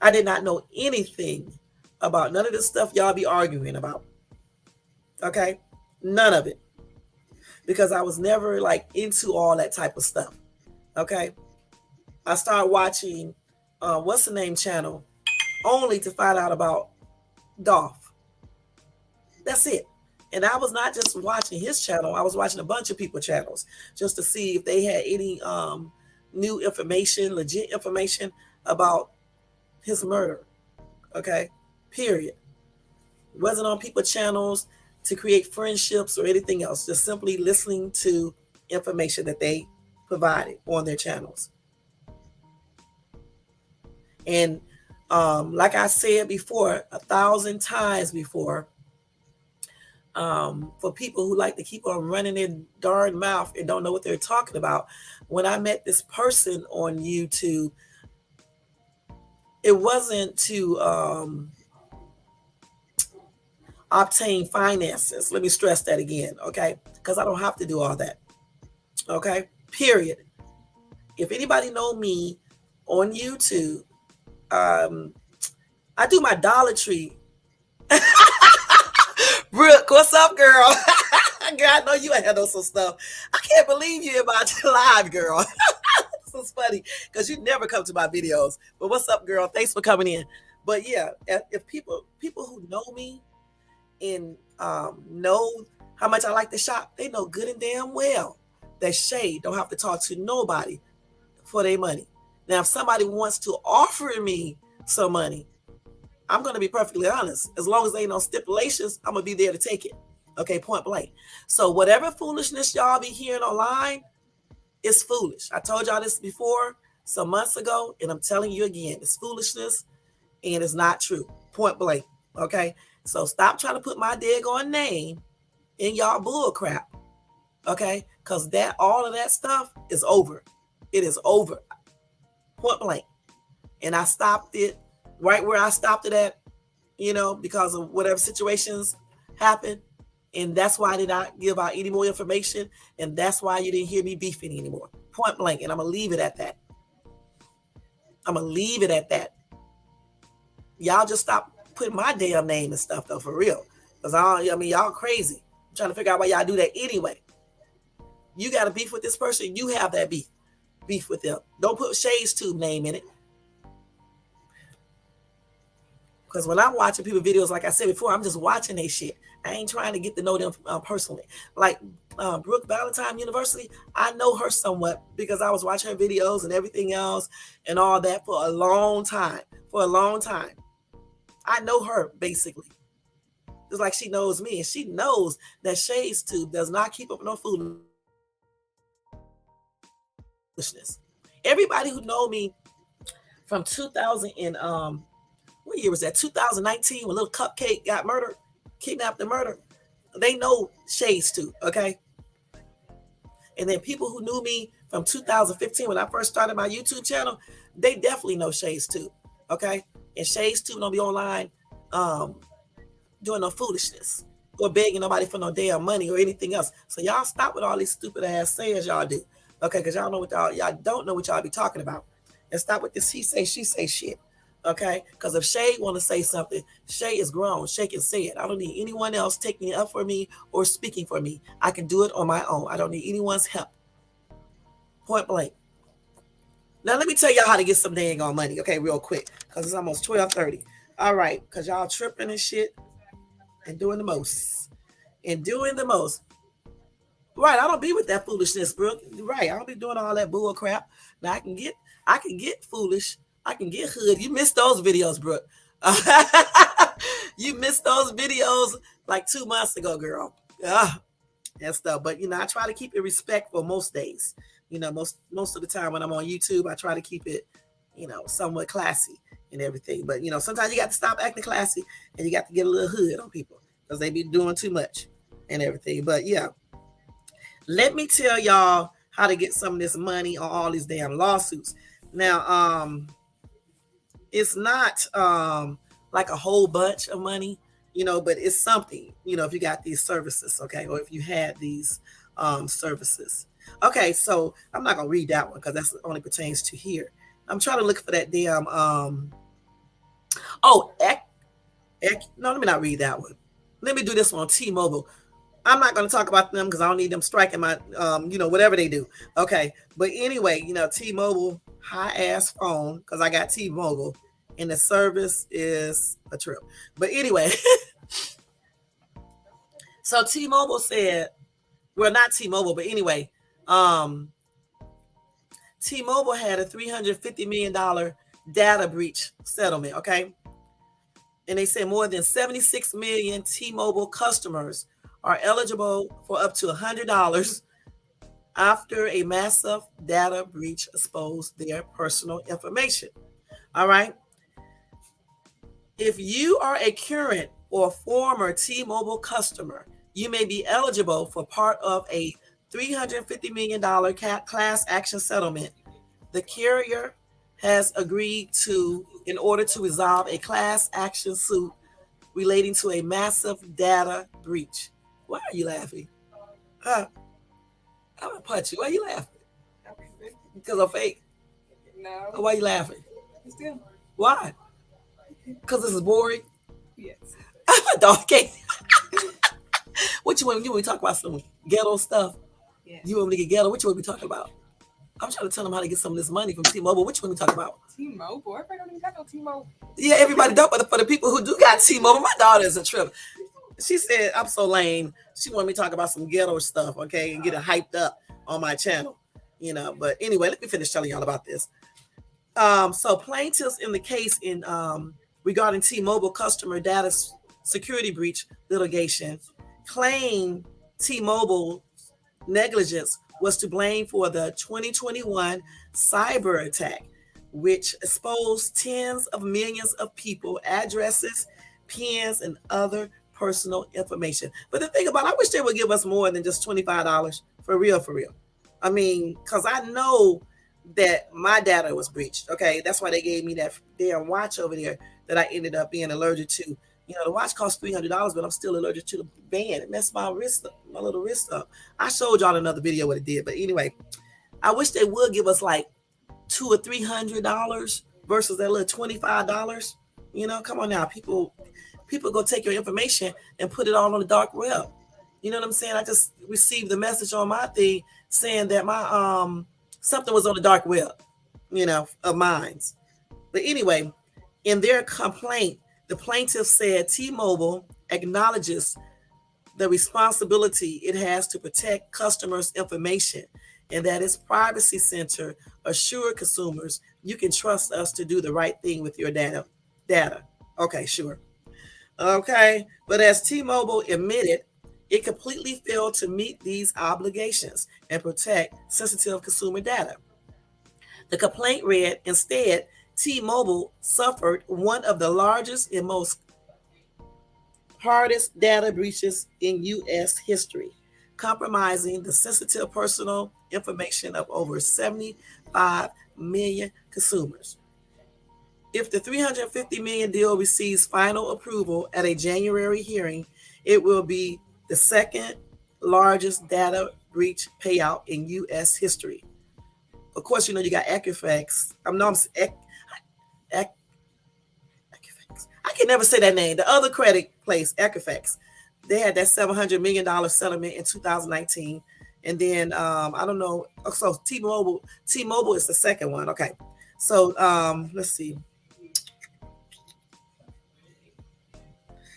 I did not know anything about none of this stuff y'all be arguing about, okay? None of it. Because I was never like into all that type of stuff, okay? I started watching, what's the name channel, only to find out about Dolph. That's it. And I was not just watching his channel. I was watching a bunch of people's channels just to see if they had any new information, legit information about his murder. Okay? Period. It wasn't on people's channels to create friendships or anything else. Just simply listening to information that they provided on their channels. And like I said before, 1,000 times before, for people who like to keep on running their darn mouth and don't know what they're talking about, when I met this person on YouTube, it wasn't to obtain finances. Let me stress that again, okay? Because I don't have to do all that, okay? Period. If anybody know me on YouTube, I do my Dollar Tree. Brooke, what's up, girl? Girl, I know you ain't had no some stuff. I can't believe you about your live, girl. This is funny because you never come to my videos. But what's up, girl? Thanks for coming in. But yeah, if people who know me and know how much I like to shop, they know good and damn well that Shade don't have to talk to nobody for their money. Now, if somebody wants to offer me some money, I'm going to be perfectly honest. As long as there ain't no stipulations, I'm going to be there to take it. Okay, point blank. So whatever foolishness y'all be hearing online is foolish. I told y'all this before some months ago, and I'm telling you again, it's foolishness and it's not true. Point blank. Okay, so stop trying to put my daggone name in y'all bull crap. Okay, because all of that stuff is over. It is over. Point blank. And I stopped it right where I stopped it at, you know, because of whatever situations happened. And that's why I did not give out any more information. And that's why you didn't hear me beefing anymore. Point blank. And I'm going to leave it at that. I'm going to leave it at that. Y'all just stop putting my damn name and stuff, though, for real. Because y'all crazy. I'm trying to figure out why y'all do that anyway. You got a beef with this person, you have that beef with them. Don't put ShadesTube name in it. Because when I'm watching people videos, like I said before, I'm just watching their shit. I ain't trying to get to know them personally. Like Brooke Valentine University, I know her somewhat because I was watching her videos and everything else and all that for a long time. I know her basically. Just like she knows me. And she knows that ShadesTube does not keep up no foolishness. Everybody who know me from 2000 and what year was that? 2019 when Little Cupcake got murdered, kidnapped and murdered. They know Shades too, okay? And then people who knew me from 2015 when I first started my YouTube channel, they definitely know Shades too, okay? And Shades too don't be online doing no foolishness or begging nobody for no damn money or anything else. So y'all stop with all these stupid ass sayings y'all do, okay? Because y'all know what y'all don't know what y'all be talking about, and stop with this he say she say shit, okay? Because if Shay want to say something, Shay is grown. Shay can say it. I don't need anyone else taking it up for me or speaking for me. I can do it on my own. I don't need anyone's help. Point blank. Now let me tell y'all how to get some dang on money, okay, real quick, because it's almost 12:30. All right, because y'all tripping and shit and doing the most. And doing the most. Right, I don't be with that foolishness, bro. Right, I don't be doing all that bull crap. Now I can get foolish. I can get hood. You missed those videos, bro. You missed those videos like 2 months ago, girl. And stuff. But I try to keep it respectful most days. Most of the time when I'm on YouTube, I try to keep it, somewhat classy and everything. But sometimes you got to stop acting classy and you got to get a little hood on people because they be doing too much and everything. But yeah, let me tell y'all how to get some of this money on all these damn lawsuits. Now, it's not like a whole bunch of money, but it's something, if you got these services, okay, or if you had these services. Okay, so I'm not gonna read that one because that only pertains to here. I'm trying to look for that damn no, let me not read that one. Let me do this one on T-Mobile. I'm not going to talk about them because I don't need them striking my whatever they do. Okay, but anyway, T-Mobile, high ass phone, because I got T-Mobile and the service is a trip. But anyway, so T-Mobile said, well, not T-Mobile, but anyway, T-Mobile had a $350 million data breach settlement, okay? And they said more than 76 million T-Mobile customers are eligible for up to $100 after a massive data breach exposed their personal information. All right. If you are a current or former T-Mobile customer, you may be eligible for part of a $350 million class action settlement. The carrier has agreed to in order to resolve a class action suit relating to a massive data breach. Why are you laughing? I'm gonna punch you. Why are you laughing? Because I'm fake. No. Why are you laughing? Still. Why? Because this is boring. Yes. I'm a dog. What you want? You want to talk about some ghetto stuff? Yes. You want me to get ghetto? What you want me to talk about? I'm trying to tell them how to get some of this money from T-Mobile. What you want me to talk about? T-Mobile? Everybody don't even got no T-Mobile. Yeah, everybody don't. But for the people who do got T-Mobile, my daughter is a trip. She said, I'm so lame. She wanted me to talk about some ghetto stuff, okay, and get it hyped up on my channel, But anyway, let me finish telling y'all about this. So plaintiffs in the case in regarding T-Mobile customer data security breach litigation claim T-Mobile negligence was to blame for the 2021 cyber attack, which exposed tens of millions of people, addresses, pins, and other personal information. But the thing about it, I wish they would give us more than just $25 for real, for real. I mean, because I know that my data was breached. Okay, that's why they gave me that damn watch over there that I ended up being allergic to. The watch cost $300, but I'm still allergic to the band. It messed my wrist up, my little wrist up. I showed y'all another video what it did, but anyway, I wish they would give us like $200 or $300 versus that little $25. Come on now, people go take your information and put it all on the dark web. You know what I'm saying? I just received the message on my thing saying that my something was on the dark web, of mine. But anyway, in their complaint, the plaintiff said T-Mobile acknowledges the responsibility it has to protect customers' information and that its privacy center assured consumers you can trust us to do the right thing with your data. Okay, sure. Okay, but as T-Mobile admitted, it completely failed to meet these obligations and protect sensitive consumer data. The complaint read, instead, T-Mobile suffered one of the largest and most hardest data breaches in U.S. history, compromising the sensitive personal information of over 75 million consumers. If the $350 million deal receives final approval at a January hearing, it will be the second largest data breach payout in U.S. history. Of course, you got Equifax. Equifax. I can never say that name. The other credit place, Equifax, they had that $700 million settlement in 2019. And then I don't know. So T-Mobile is the second one. Okay. So let's see.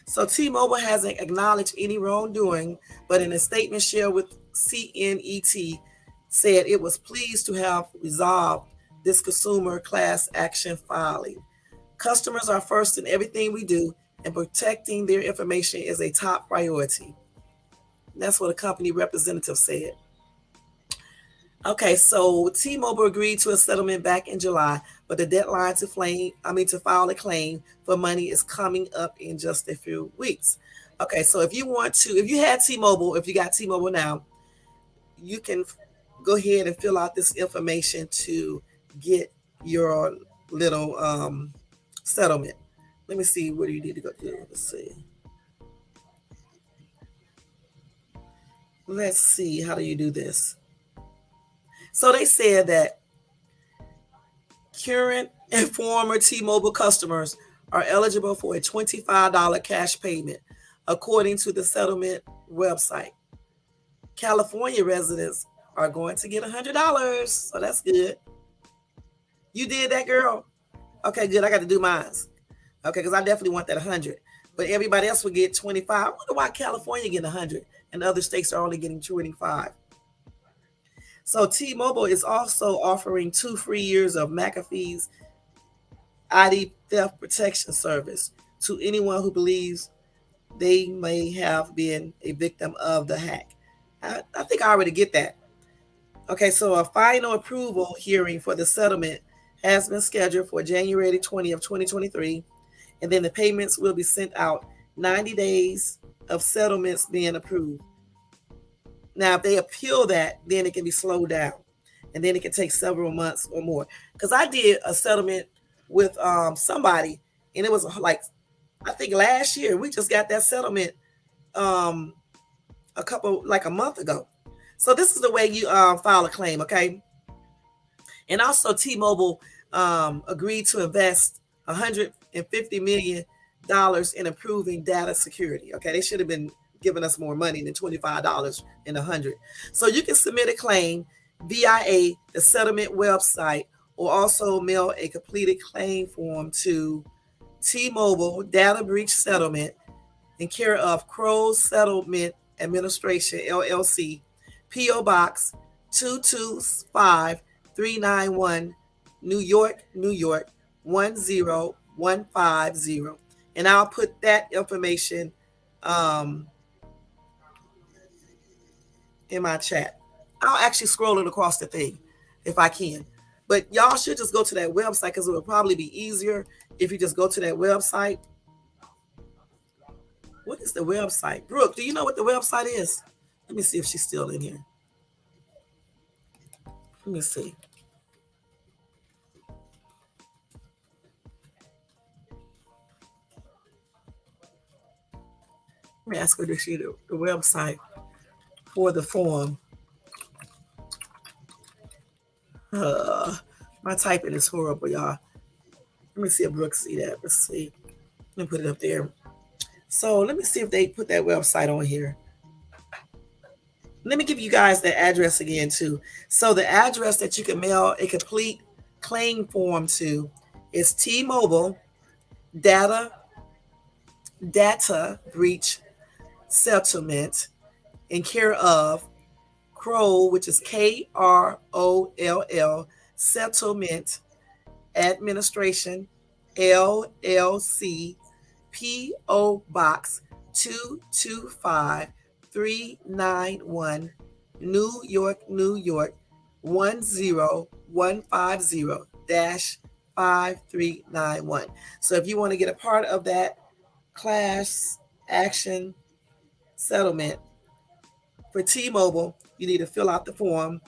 So T-Mobile hasn't acknowledged any wrongdoing, but in a statement shared with CNET, said it was pleased to have resolved this consumer class action filing. Customers are first in everything we do, and protecting their information is a top priority. That's what a company representative said. Okay, so T-Mobile agreed to a settlement back in July, but the deadline to file a claim for money is coming up in just a few weeks. Okay, so if you had T-Mobile, if you got T-Mobile now, you can go ahead and fill out this information to get your little settlement. Let me see, what do you need to go do? Let's see, how do you do this? So they said that current and former T-Mobile customers are eligible for a $25 cash payment, according to the settlement website. California residents are going to get $100, so that's good. You did that, girl? Okay, good. I got to do mine. Okay, because I definitely want that 100. But everybody else will get 25. I wonder why California getting 100 and other states are only getting 25. So T-Mobile is also offering 2 free years of McAfee's ID theft protection service to anyone who believes they may have been a victim of the hack. I think I already get that. Okay, so a final approval hearing for the settlement has been scheduled for January 20th, 2023, and then the payments will be sent out 90 days of settlements being approved. Now, if they appeal that, then it can be slowed down, and then it can take several months or more. Because I did a settlement with somebody, and it was like, I think last year, we just got that settlement a month ago. So this is the way you file a claim, okay? And also T-Mobile agreed to invest $150 million in improving data security. Okay, they should have been giving us more money than $25 and $100. So you can submit a claim via the settlement website, or also mail a completed claim form to T-Mobile Data Breach Settlement in care of Crow Settlement Administration, LLC, P.O. Box 225391, New York, New York 10150. And I'll put that information in my chat. I'll actually scroll it across the thing if I can. But y'all should just go to that website, because it would probably be easier if you just go to that website. What is the website? Brooke, do you know what the website is? Let me see if she's still in here. Let me see. Let me ask her to see the website for the form. My typing is horrible, y'all. Let me see if Brooke see that. Let's see. Let me put it up there. So let me see if they put that website on here. Let me give you guys the address again too. So the address that you can mail a complete claim form to is T-Mobile Data Breach Settlement in care of Kroll, which is KROLL Settlement Administration, LLC, P.O. Box 225391, New York, New York 10150-5. 5391. So if you want to get a part of that class action settlement for T-Mobile, you need to fill out the form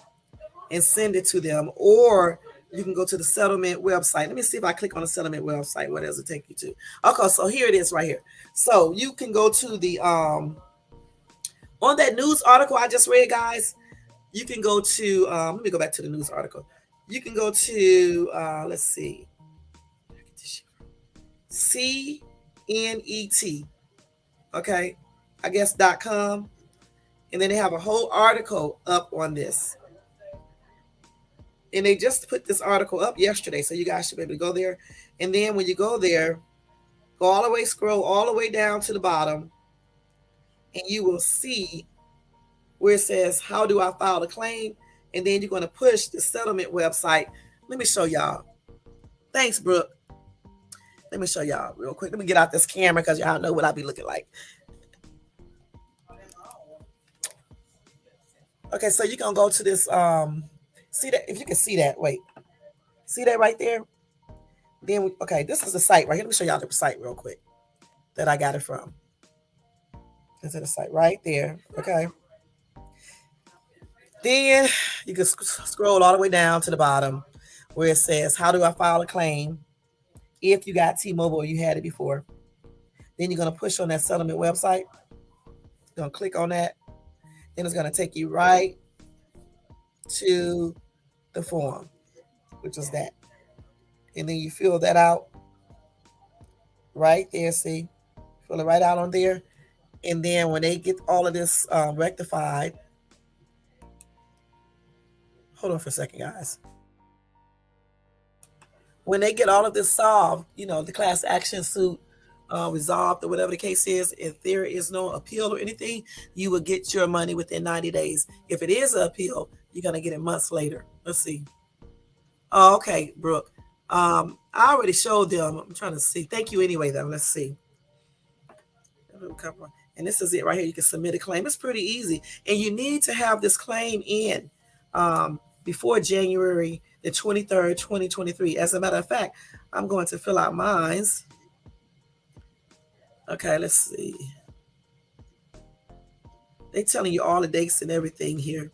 and send it to them, or you can go to the settlement website. Let me see if I click on the settlement website. What does it take you to? Okay, so here it is right here. So you can go to the on that news article I just read, guys. You can go to let me go back to the news article. You can go to let's see, CNET, okay, I guess .com, and then they have a whole article up on this. And they just put this article up yesterday, so you guys should be able to go there. And then when you go there, go all the way, scroll all the way down to the bottom, and you will see where it says, how do I file a claim? And then you're going to push the settlement website. Let me show y'all. Thanks, Brooke. Let me show y'all real quick. Let me get out this camera because y'all know what I be looking like. Okay, so you're going to go to this, see that, if you can see that, wait. See that right there? Then, okay, this is the site right here. Let me show y'all the site real quick that I got it from. This is the site right there, okay? Then you can scroll all the way down to the bottom where it says, how do I file a claim if you got T-Mobile or you had it before? Then you're going to push on that settlement website. You're going to click on that. Then it's going to take you right to the form, which is that. And then you fill that out right there, see? Fill it right out on there. And then when they get all of this rectified, hold on for a second, guys. When they get all of this solved, the class action suit resolved or whatever the case is, if there is no appeal or anything, you will get your money within 90 days. If it is an appeal, you're going to get it months later. Let's see. Oh, okay, Brooke. I already showed them. I'm trying to see. Thank you anyway, though. Let's see. And this is it right here. You can submit a claim. It's pretty easy. And you need to have this claim in before January the 23rd, 2023. As a matter of fact, I'm going to fill out mine. Okay, let's see. They're telling you all the dates and everything here.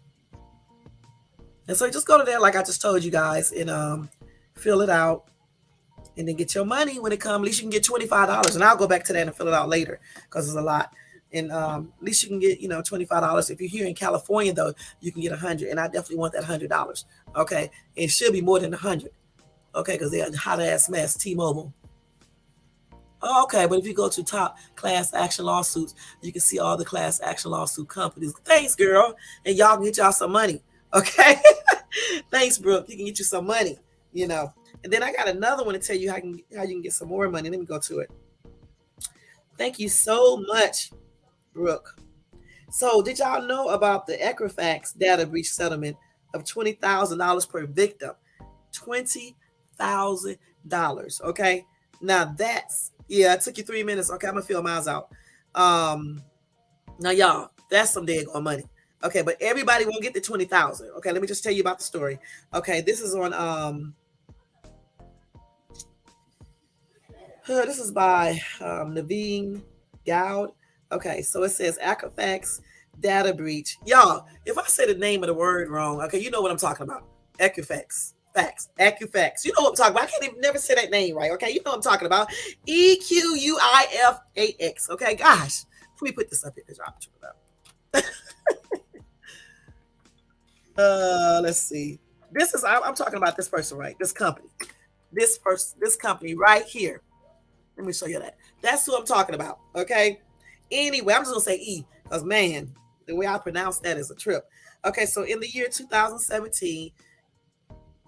And so just go to there like I just told you guys and fill it out and then get your money when it comes. At least you can get $25. And I'll go back to that and fill it out later because it's a lot. And at least you can get, $25. If you're here in California, though, you can get $100. And I definitely want that $100. Okay. It should be more than $100. Okay. Because they're a hot ass mess, T-Mobile. Oh, okay. But if you go to top class action lawsuits, you can see all the class action lawsuit companies. Thanks, girl. And y'all can get y'all some money. Okay. Thanks, Brooke. You can get you some money, And then I got another one to tell you how you can get some more money. Let me go to it. Thank you so much, Brooke. So did y'all know about the Equifax data breach settlement of $20,000 per victim? $20,000. Okay. Now that's, it took you 3 minutes. Okay. I'm going to fill mine out. Now y'all, that's some daggone money. Okay. But everybody won't get the 20,000. Okay. Let me just tell you about the story. Okay. This is on, this is by Naveen Goud. Okay, so it says Equifax data breach. Y'all, if I say the name of the word wrong, okay, you know what I'm talking about. Equifax. Equifax. You know what I'm talking about. I can't even never say that name right. Okay, you know what I'm talking about. EQUIFAX. Okay, gosh. Let me put this up here because y'all talking about. Let's see. I'm talking about this person, right? This company. This company right here. Let me show you that. That's who I'm talking about. Okay. Anyway, I'm just going to say E because, man, the way I pronounce that is a trip. Okay. So in the year 2017,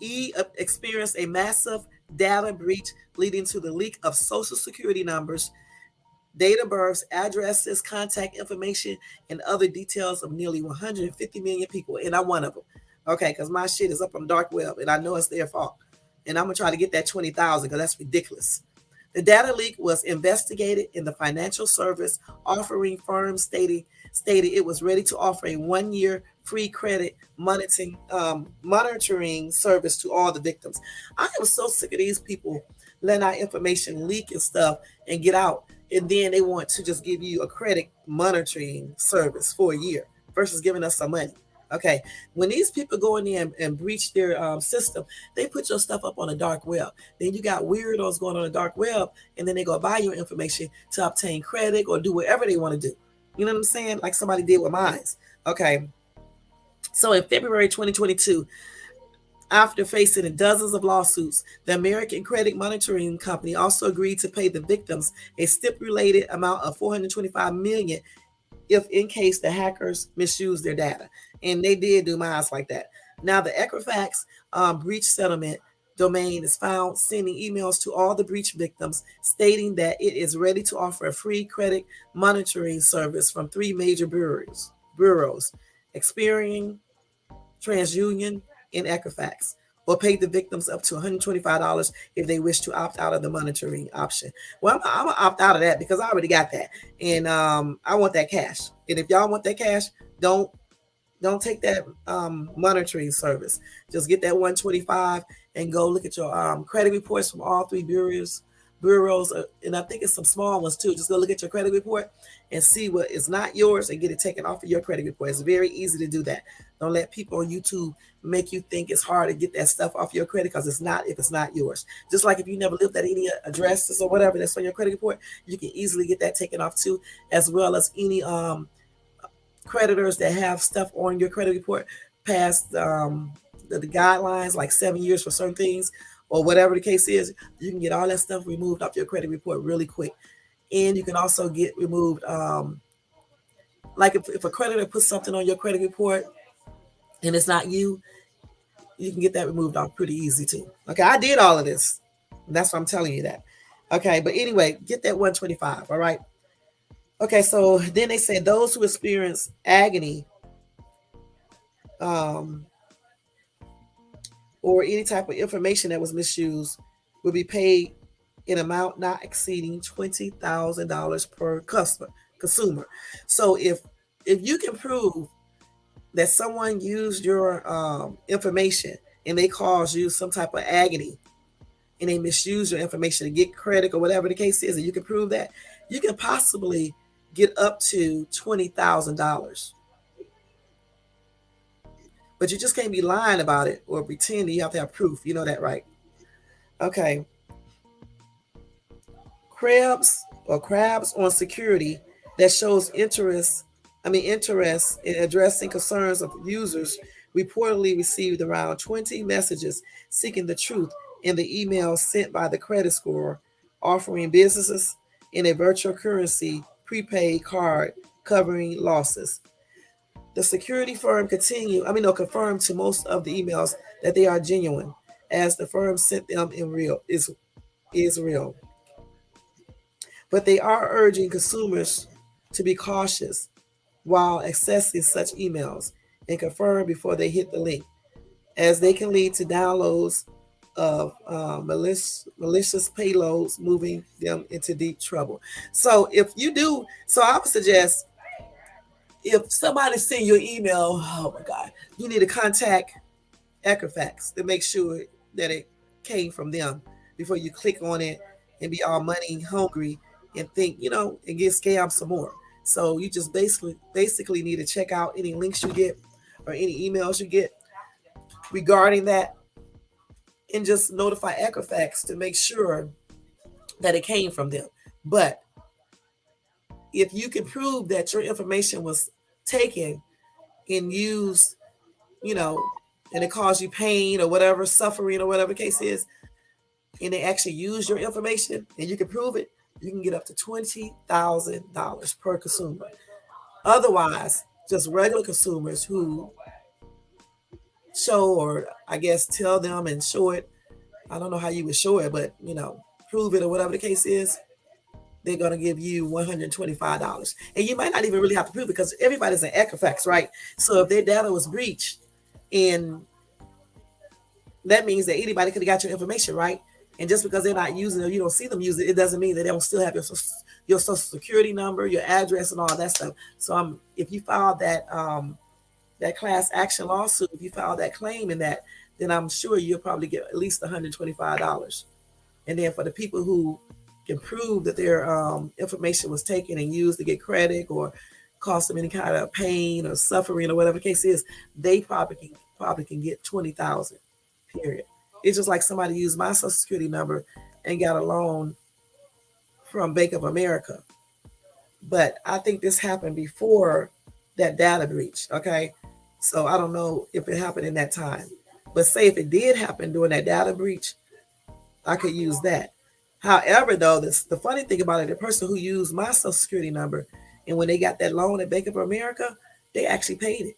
E experienced a massive data breach leading to the leak of social security numbers, date of births, addresses, contact information, and other details of nearly 150 million people. And I'm one of them. Okay. Because my shit is up on the dark web and I know it's their fault. And I'm going to try to get that 20,000 because that's ridiculous. The data leak was investigated in the financial service offering firm stated it was ready to offer a 1-year free credit monitoring service to all the victims. I am so sick of these people letting our information leak and stuff and get out, and then they want to just give you a credit monitoring service for a year versus giving us some money. Okay, when these people go in there and breach their system, they put your stuff up on the dark web. Then you got weirdos going on the dark web, and then they go buy your information to obtain credit or do whatever they want to do. You know what I'm saying? Like somebody did with mine. Okay, so in February 2022, after facing dozens of lawsuits, the American Credit Monitoring Company also agreed to pay the victims a stipulated amount of $425 million if in case the hackers misuse their data. And they did do mines like that. Now the Equifax breach settlement domain is found sending emails to all the breach victims stating that it is ready to offer a free credit monitoring service from three major bureaus, Experian, TransUnion, and Equifax, or pay the victims up to $125 if they wish to opt out of the monitoring option. Well, I'm gonna opt out of that because I already got that, and I want that cash. And if y'all want that cash, don't take that monitoring service. Just get that 125 and go look at your credit reports from all three bureaus, and I think it's some small ones too. Just go look at your credit report and see what is not yours and get it taken off of your credit report. It's very easy to do that. Don't let people on YouTube make you think it's hard to get that stuff off your credit, because it's not if it's not yours. Just like if you never lived at any addresses or whatever that's on your credit report, you can easily get that taken off too, as well as any creditors that have stuff on your credit report past the guidelines, like 7 years for certain things or whatever the case is. You can get all that stuff removed off your credit report really quick. And you can also get removed, like if a creditor puts something on your credit report and it's not you, you can get that removed off pretty easy too. Okay, I did all of this. That's why I'm telling you that. Okay, but anyway, get that 125, all right? Okay, so then they said those who experience agony or any type of information that was misused will be paid in amount not exceeding $20,000 per consumer. So if you can prove that someone used your information and they caused you some type of agony and they misuse your information to get credit or whatever the case is, and you can prove that, you can possibly get up to $20,000. But you just can't be lying about it or pretending. You have to have proof. You know that, right? Okay. Crabs on security that shows interest in addressing concerns of users reportedly received around 20 messages seeking the truth in the emails sent by the credit scorer offering businesses in a virtual currency prepaid card covering losses. The security firm confirmed to most of the emails that they are genuine, as the firm sent them is real. But they are urging consumers to be cautious while accessing such emails and confirm before they hit the link, as they can lead to downloads of malicious payloads, moving them into deep trouble. So I would suggest, if somebody send you an email, oh my God, you need to contact Equifax to make sure that it came from them before you click on it and be all money hungry and think, and get scammed some more. So you just basically need to check out any links you get or any emails you get regarding that, and just notify Equifax to make sure that it came from them. But if you can prove that your information was taken and used, and it caused you pain or whatever, suffering or whatever the case is, and they actually use your information and you can prove it, you can get up to $20,000 per consumer. Otherwise, just regular consumers who show, or I guess tell them and show it, I don't know how you would show it, but prove it or whatever the case is, they're going to give you $125. And you might not even really have to prove it, because everybody's in Equifax, right? So if their data was breached, and that means that anybody could have got your information, right? And just because they're not using it, you don't see them use it, it doesn't mean that they don't still have your social security number, your address, and all that stuff. So if you file that that class action lawsuit, if you file that claim in that, then I'm sure you'll probably get at least $125. And then for the people who can prove that their information was taken and used to get credit or cause them any kind of pain or suffering or whatever the case is, they probably can get 20,000. Period. It's just like somebody used my social security number and got a loan from Bank of America. But I think this happened before that data breach. Okay. So I don't know if it happened in that time. But say if it did happen during that data breach, I could use that. However, though, the funny thing about it, the person who used my social security number and when they got that loan at Bank of America, they actually paid it.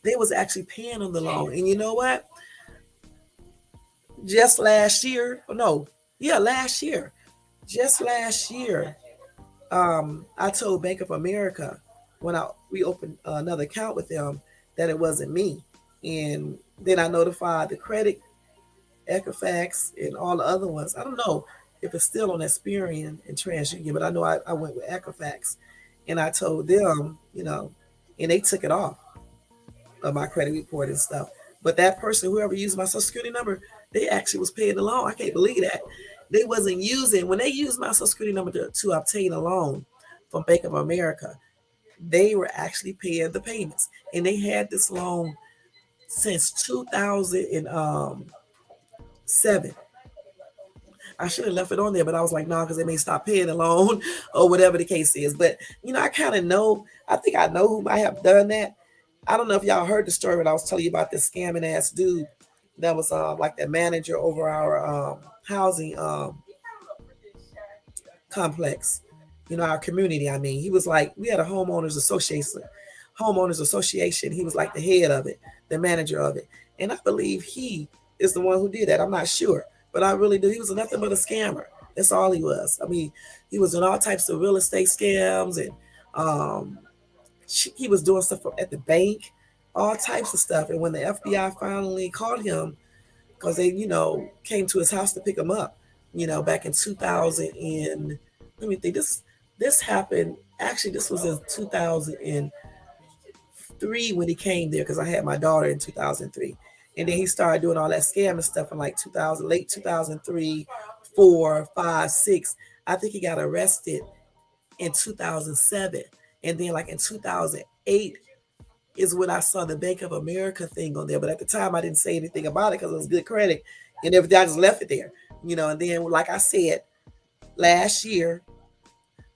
They was actually paying on the loan. And you know what? Just last year, no, yeah, last year, just last year, I told Bank of America when we opened another account with them that it wasn't me, and then I notified the credit, Equifax, and all the other ones. I don't know if it's still on Experian and TransUnion, but I know I went with Equifax, and I told them, and they took it off of my credit report and stuff. But that person, whoever used my social security number, they actually was paying the loan. I can't believe that. They wasn't using when they used my social security number to obtain a loan from Bank of America. They were actually paying the payments, and they had this loan since 2007. I should have left it on there, but I was like, no, because they may stop paying the loan or whatever the case is. But I kind of know. I think I know who might have done that. I don't know if y'all heard the story when I was telling you about this scamming ass dude that was like the manager over our housing complex. Our community. I mean, he was like we had a homeowners association. He was like the head of it, the manager of it, and I believe he is the one who did that. I'm not sure, but I really do. He was nothing but a scammer. That's all he was. I mean, he was doing all types of real estate scams, and um, he was doing stuff at the bank, all types of stuff. And when the FBI finally caught him, because they, came to his house to pick him up, back in 2000 and let me think, this happened. Actually, this was in 2003 when he came there because I had my daughter in 2003, and then he started doing all that scamming stuff in like 2000, late 2003, 4, 5, 6. I think he got arrested in 2007, and then like in 2008 is when I saw the Bank of America thing on there. But at the time, I didn't say anything about it because it was good credit and everything. I just left it there, And then, like I said, last year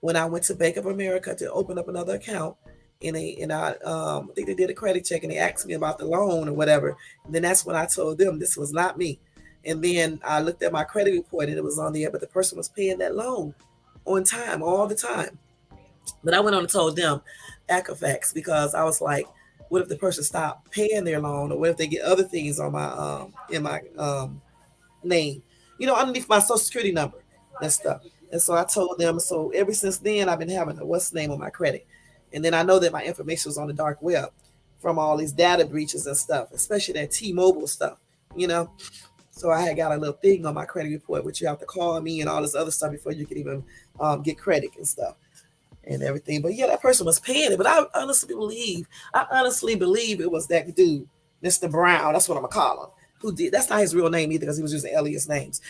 when I went to Bank of America to open up another account, I think they did a credit check and they asked me about the loan or whatever. And then that's when I told them this was not me. And then I looked at my credit report and it was on there, but the person was paying that loan on time all the time. But I went on and told them Equifax because I was like, what if the person stopped paying their loan, or what if they get other things on my in my name, underneath my social security number and stuff. And so I told them. So ever since then, I've been having a what's the name on my credit, and then I know that my information was on the dark web from all these data breaches and stuff, especially that T-Mobile stuff, you know. So I had got a little thing on my credit report, which you have to call me and all this other stuff before you can even get credit and stuff and everything. But yeah, that person was paying it. But I honestly believe it was that dude, Mr. Brown. That's what I'm gonna call him. Who did? That's not his real name either, because he was using alias names.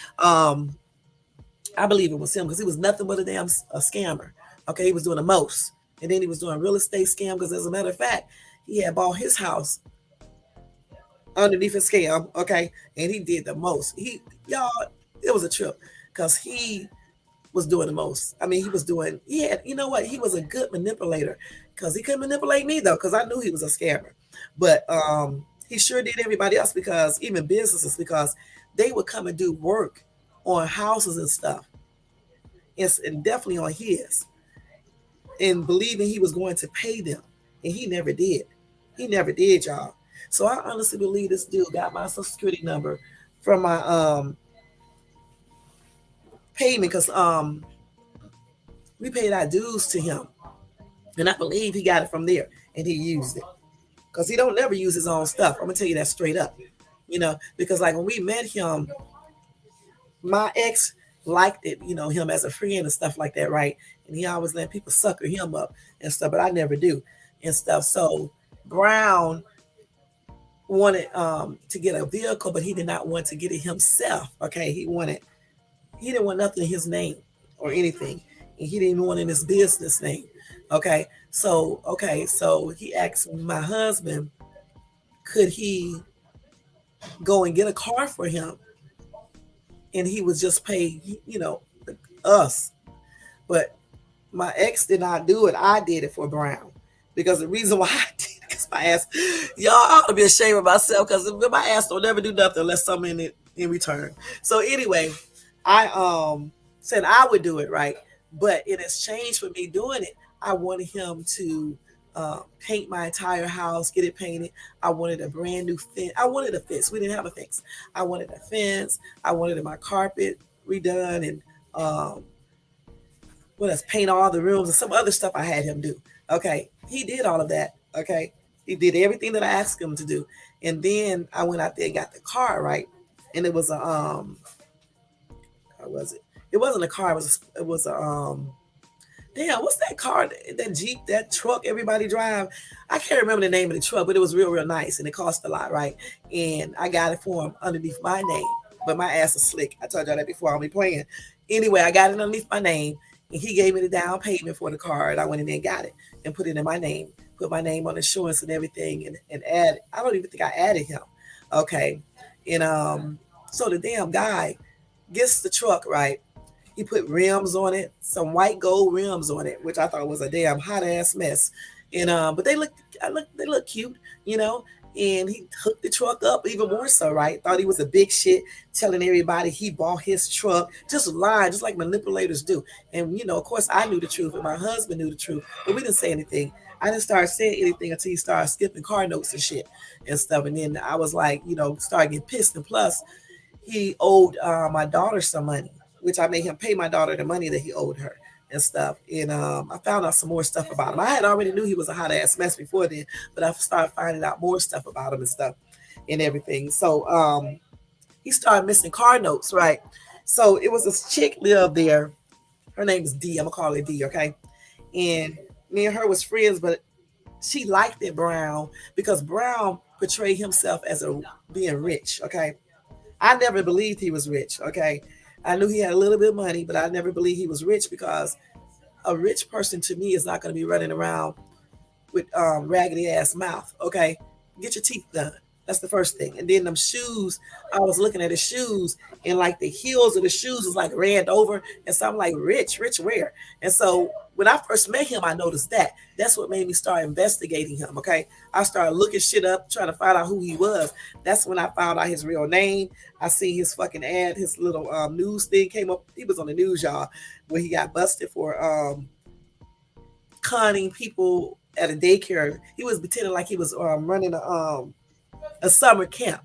I believe it was him because he was nothing but a damn a scammer. Okay, he was doing the most, and then he was doing real estate scam. Because as a matter of fact, he had bought his house underneath a scam. Okay, and he did the most. Y'all, it was a trip because he was doing the most. I mean, he was doing. He had, you know what? He was a good manipulator because he couldn't manipulate me though, because I knew he was a scammer. But he sure did everybody else, because even businesses, because they would come and do work on houses and stuff, and definitely on his, and believing he was going to pay them, and he never did. He never did, y'all. So I honestly believe this dude got my social security number from my payment, because we paid our dues to him, and I believe he got it from there and he used it, because he don't never use his own stuff. I'm gonna tell you that straight up, because like when we met him, my ex liked it, him as a friend and stuff like that, right? And he always let people sucker him up and stuff, but I never do and stuff. So Brown wanted to get a vehicle, but he did not want to get it himself. Okay, he didn't want nothing in his name or anything, and he didn't want in his business name. So he asked my husband, could he go and get a car for him, and he would just pay, us. But my ex did not do it. I did it for Brown, because the reason why I did it, because my ass, y'all ought to be ashamed of myself, because my ass don't never do nothing unless something in it in return. So anyway, I said I would do it, right, but in exchange for me doing it, I wanted him to paint my entire house, get it painted. I wanted a brand new fence. I wanted a fence. We didn't have a fence. I wanted a fence. I wanted my carpet redone, and what else? Paint all the rooms and some other stuff I had him do. Okay, he did all of that. Okay, he did everything that I asked him to do, and then I went out there and got the car, right, and it was a how was it? It wasn't a car. It was a damn, what's that car? That Jeep, that truck everybody drive. I can't remember the name of the truck, but it was real, real nice, and it cost a lot, right? And I got it for him underneath my name, but my ass is slick. I told y'all that before. I'll be playing. Anyway, I got it underneath my name, and he gave me the down payment for the car, and I went in there and got it and put it in my name, put my name on insurance and everything, and added. I don't even think I added him. Okay, and so the damn guy gets the truck, right. He put rims on it, some white gold rims on it, which I thought was a damn hot ass mess. And but they look cute, you know. And he hooked the truck up even more so, right? Thought he was a big shit, telling everybody he bought his truck, just lying, just like manipulators do. And of course, I knew the truth, and my husband knew the truth, but we didn't say anything. I didn't start saying anything until he started skipping car notes and shit and stuff. And then I was like, started getting pissed. And plus, he owed my daughter some money, which I made him pay my daughter the money that he owed her and stuff. And I found out some more stuff about him. I had already knew he was a hot ass mess before then, but I started finding out more stuff about him and stuff and everything. So he started missing car notes, right? So it was this chick lived there. Her name is D. I'm gonna call her D, okay? And me and her was friends, but she liked it Brown because Brown portrayed himself as being rich, okay? I never believed he was rich, okay? I knew he had a little bit of money, but I never believed he was rich, because a rich person to me is not going to be running around with raggedy ass mouth. Okay, get your teeth done. That's the first thing. And then them shoes, I was looking at his shoes, and like the heels of the shoes was like ran over. And so I'm like, rich where? And so when I first met him, I noticed that. That's what made me start investigating him. Okay. I started looking shit up, trying to find out who he was. That's when I found out his real name. I see his fucking ad, his little news thing came up. He was on the news, y'all, where he got busted for conning people at a daycare. He was pretending like he was running a summer camp,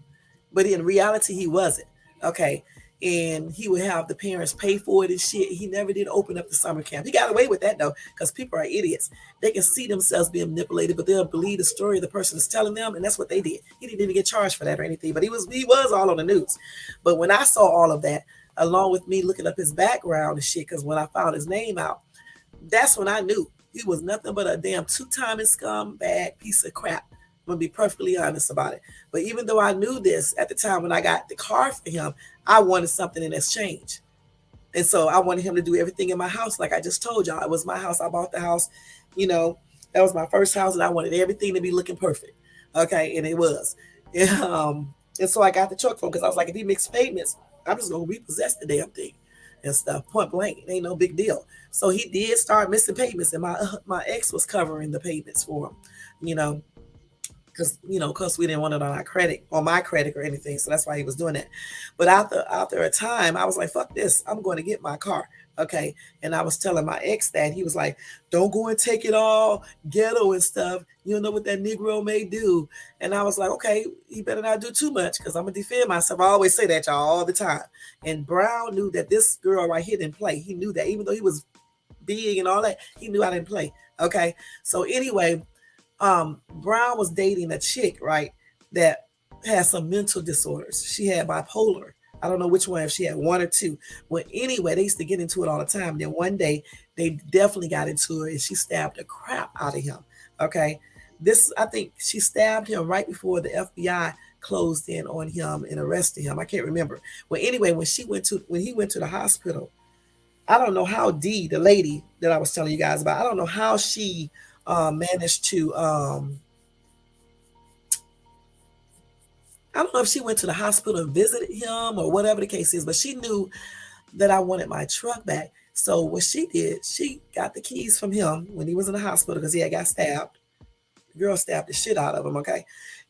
but in reality he wasn't. Okay, and he would have the parents pay for it and shit. He never did open up the summer camp. He got away with that though, because people are idiots. They can see themselves being manipulated, but they'll believe the story the person is telling them, and that's what they did. He didn't even get charged for that or anything, but he was all on the news. But when I saw all of that, along with me looking up his background and shit, because when I found his name out, that's when I knew he was nothing but a damn two-timing scumbag piece of crap. I'm gonna be perfectly honest about it. But even though I knew this at the time when I got the car for him, I wanted something in exchange. And so I wanted him to do everything in my house, like I just told y'all. It was my house. I bought the house, that was my first house, and I wanted everything to be looking perfect. Okay, and it was. And so I got the truck for him, because I was like, if he makes payments, I'm just gonna repossess the damn thing and stuff. Point blank, it ain't no big deal. So he did start missing payments, and my ex was covering the payments for him, because we didn't want it on my credit or anything. So that's why he was doing that. But after a time, I was like, fuck this, I'm going to get my car. Okay. And I was telling my ex that. He was like, don't go and take it all ghetto and stuff. You don't know what that Negro may do. And I was like, okay, he better not do too much, because I'm going to defend myself. I always say that, y'all, all the time. And Brown knew that this girl right here didn't play. He knew that, even though he was big and all that, he knew I didn't play. Okay. So anyway, Brown was dating a chick, right, that had some mental disorders. She had bipolar. I don't know which one, if she had one or two. Well, anyway, they used to get into it all the time. Then one day, they definitely got into it, and she stabbed the crap out of him. Okay. I think she stabbed him right before the FBI closed in on him and arrested him. I can't remember. Well, anyway, when he went to the hospital, I don't know how Dee, the lady that I was telling you guys about, I don't know how she managed to. I don't know if she went to the hospital and visited him or whatever the case is, but she knew that I wanted my truck back. So what she did, she got the keys from him when he was in the hospital because he had got stabbed. The girl stabbed the shit out of him, okay?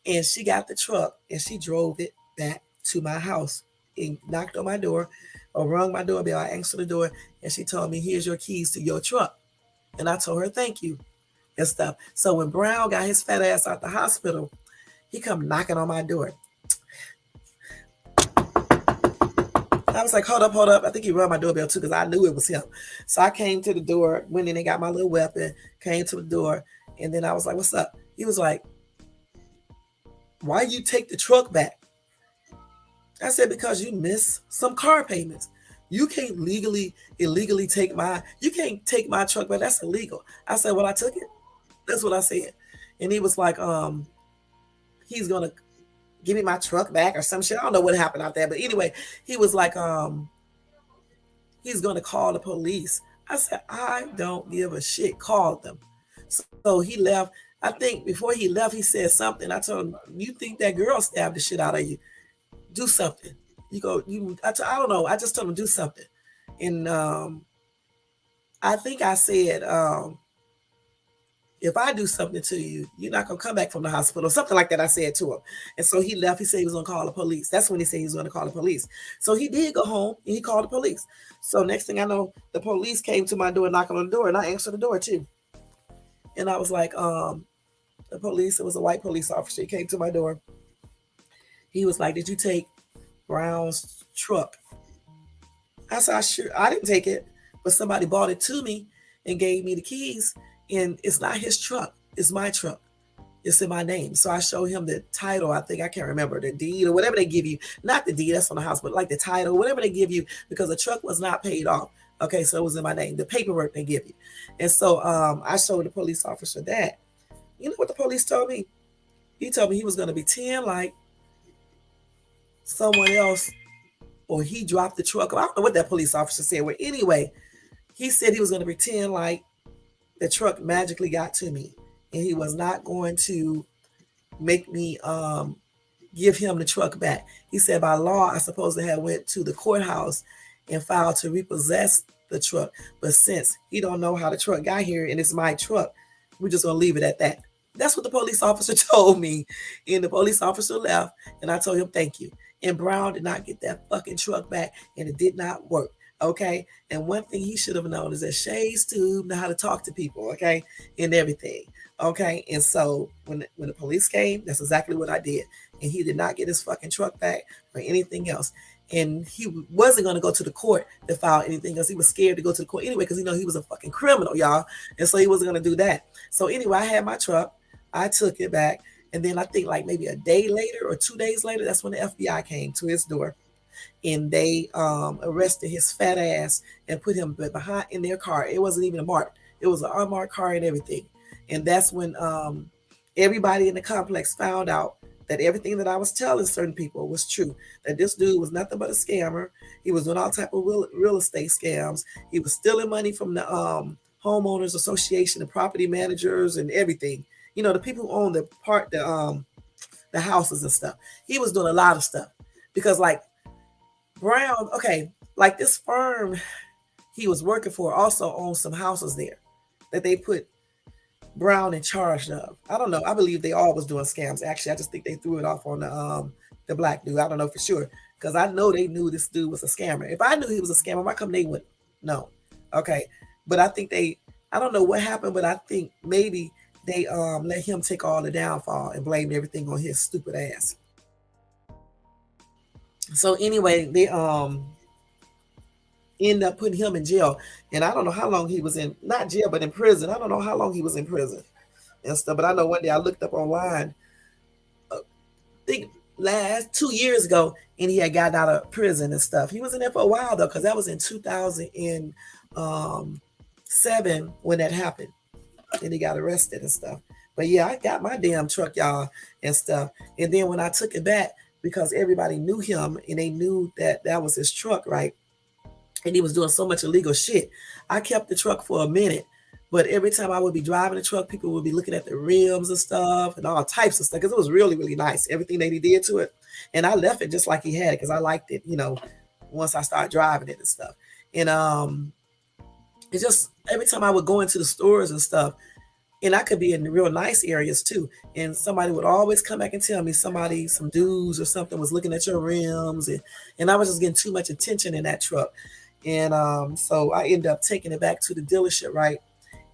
And she got the truck and she drove it back to my house and knocked on my door or rung my doorbell. I answered the door and she told me, "Here's your keys to your truck." And I told her, "Thank you," and stuff. So when Brown got his fat ass out the hospital, he come knocking on my door. I was like, hold up. I think he rung my doorbell too because I knew it was him. So I came to the door, went in and got my little weapon, came to the door, and then I was like, "What's up?" He was like, "Why you take the truck back?" I said, "Because you missed some car payments. You can't illegally you can't take my truck back. That's illegal." I said, "Well, I took it." That's what I said. And he was like, he's gonna give me my truck back or some shit. I don't know what happened out there. But anyway, he was like, he's gonna call the police. I said, "I don't give a shit. Call them." So he left. I think before he left, he said something. I told him, "You think that girl stabbed the shit out of you? Do something." I don't know. I just told him do something. And I think I said, "If I do something to you, you're not gonna come back from the hospital," something like that. I said to him. And so he left. He said he was gonna call the police. That's when he said he was gonna call the police. So he did go home and he called the police. So next thing I know, the police came to my door, knocking on the door, and I answered the door too. And I was like, the police, it was a white police officer. He came to my door. He was like, "Did you take Brown's truck?" I said, I didn't take it, but somebody bought it to me and gave me the keys. And it's not his truck. It's my truck. It's in my name." So I showed him the title. I think I can't remember the deed or whatever they give you. Not the deed, that's on the house, but like the title, whatever they give you, because the truck was not paid off. Okay, so it was in my name, the paperwork they give you. And so I showed the police officer that. You know what the police told me? He told me he was going to pretend like someone else or he dropped the truck. I don't know what that police officer said. Well, anyway, he said he was going to pretend like the truck magically got to me and he was not going to make me give him the truck back. He said by law I supposed to have went to the courthouse and filed to repossess the truck, but since he don't know how the truck got here and it's my truck, we're just gonna leave it at that. That's what the police officer told me. And the police officer left and I told him thank you. And Brown did not get that fucking truck back and it did not work. Okay. And one thing he should have known is that Shay's too know how to talk to people, okay, and everything. Okay. And so when the police came, that's exactly what I did. And he did not get his fucking truck back or anything else. And he wasn't going to go to the court to file anything because he was scared to go to the court anyway, because he know he was a fucking criminal, y'all. And so he wasn't going to do that. So anyway, I had my truck. I took it back. And then I think like maybe a day later or 2 days later, that's when the FBI came to his door and they arrested his fat ass and put him behind in their car. It wasn't even a mark. It was an unmarked car and everything. And that's when everybody in the complex found out that everything that I was telling certain people was true. That this dude was nothing but a scammer. He was doing all type of real estate scams. He was stealing money from the homeowners association, the property managers, and everything. You know, the people who own the houses and stuff. He was doing a lot of stuff because like Brown, okay, like this firm he was working for also owned some houses there that they put Brown in charge of. I don't know. I believe they all was doing scams. Actually, I just think they threw it off on the black dude. I don't know for sure because I know they knew this dude was a scammer. If I knew he was a scammer, why come they wouldn't know? Okay, but I think I don't know what happened, but I think maybe they let him take all the downfall and blamed everything on his stupid ass. So anyway, they end up putting him in jail, and I don't know how long he was in not jail but in prison. I don't know how long he was in prison and stuff. But I know one day I looked up online, I think last 2 years ago, and he had gotten out of prison and stuff. He was in there for a while though, because that was in 2007 when that happened, and he got arrested and stuff. But yeah, I got my damn truck, y'all, and stuff. And then when I took it back, because everybody knew him and they knew that that was his truck, right? And he was doing so much illegal shit. I kept the truck for a minute, but every time I would be driving the truck, people would be looking at the rims and stuff and all types of stuff because it was really, really nice. Everything that he did to it, and I left it just like he had it because I liked it. Once I started driving it and stuff, and it's just every time I would go into the stores and stuff, and I could be in real nice areas too. And somebody would always come back and tell me some dudes or something was looking at your rims, and I was just getting too much attention in that truck. And so I ended up taking it back to the dealership, right?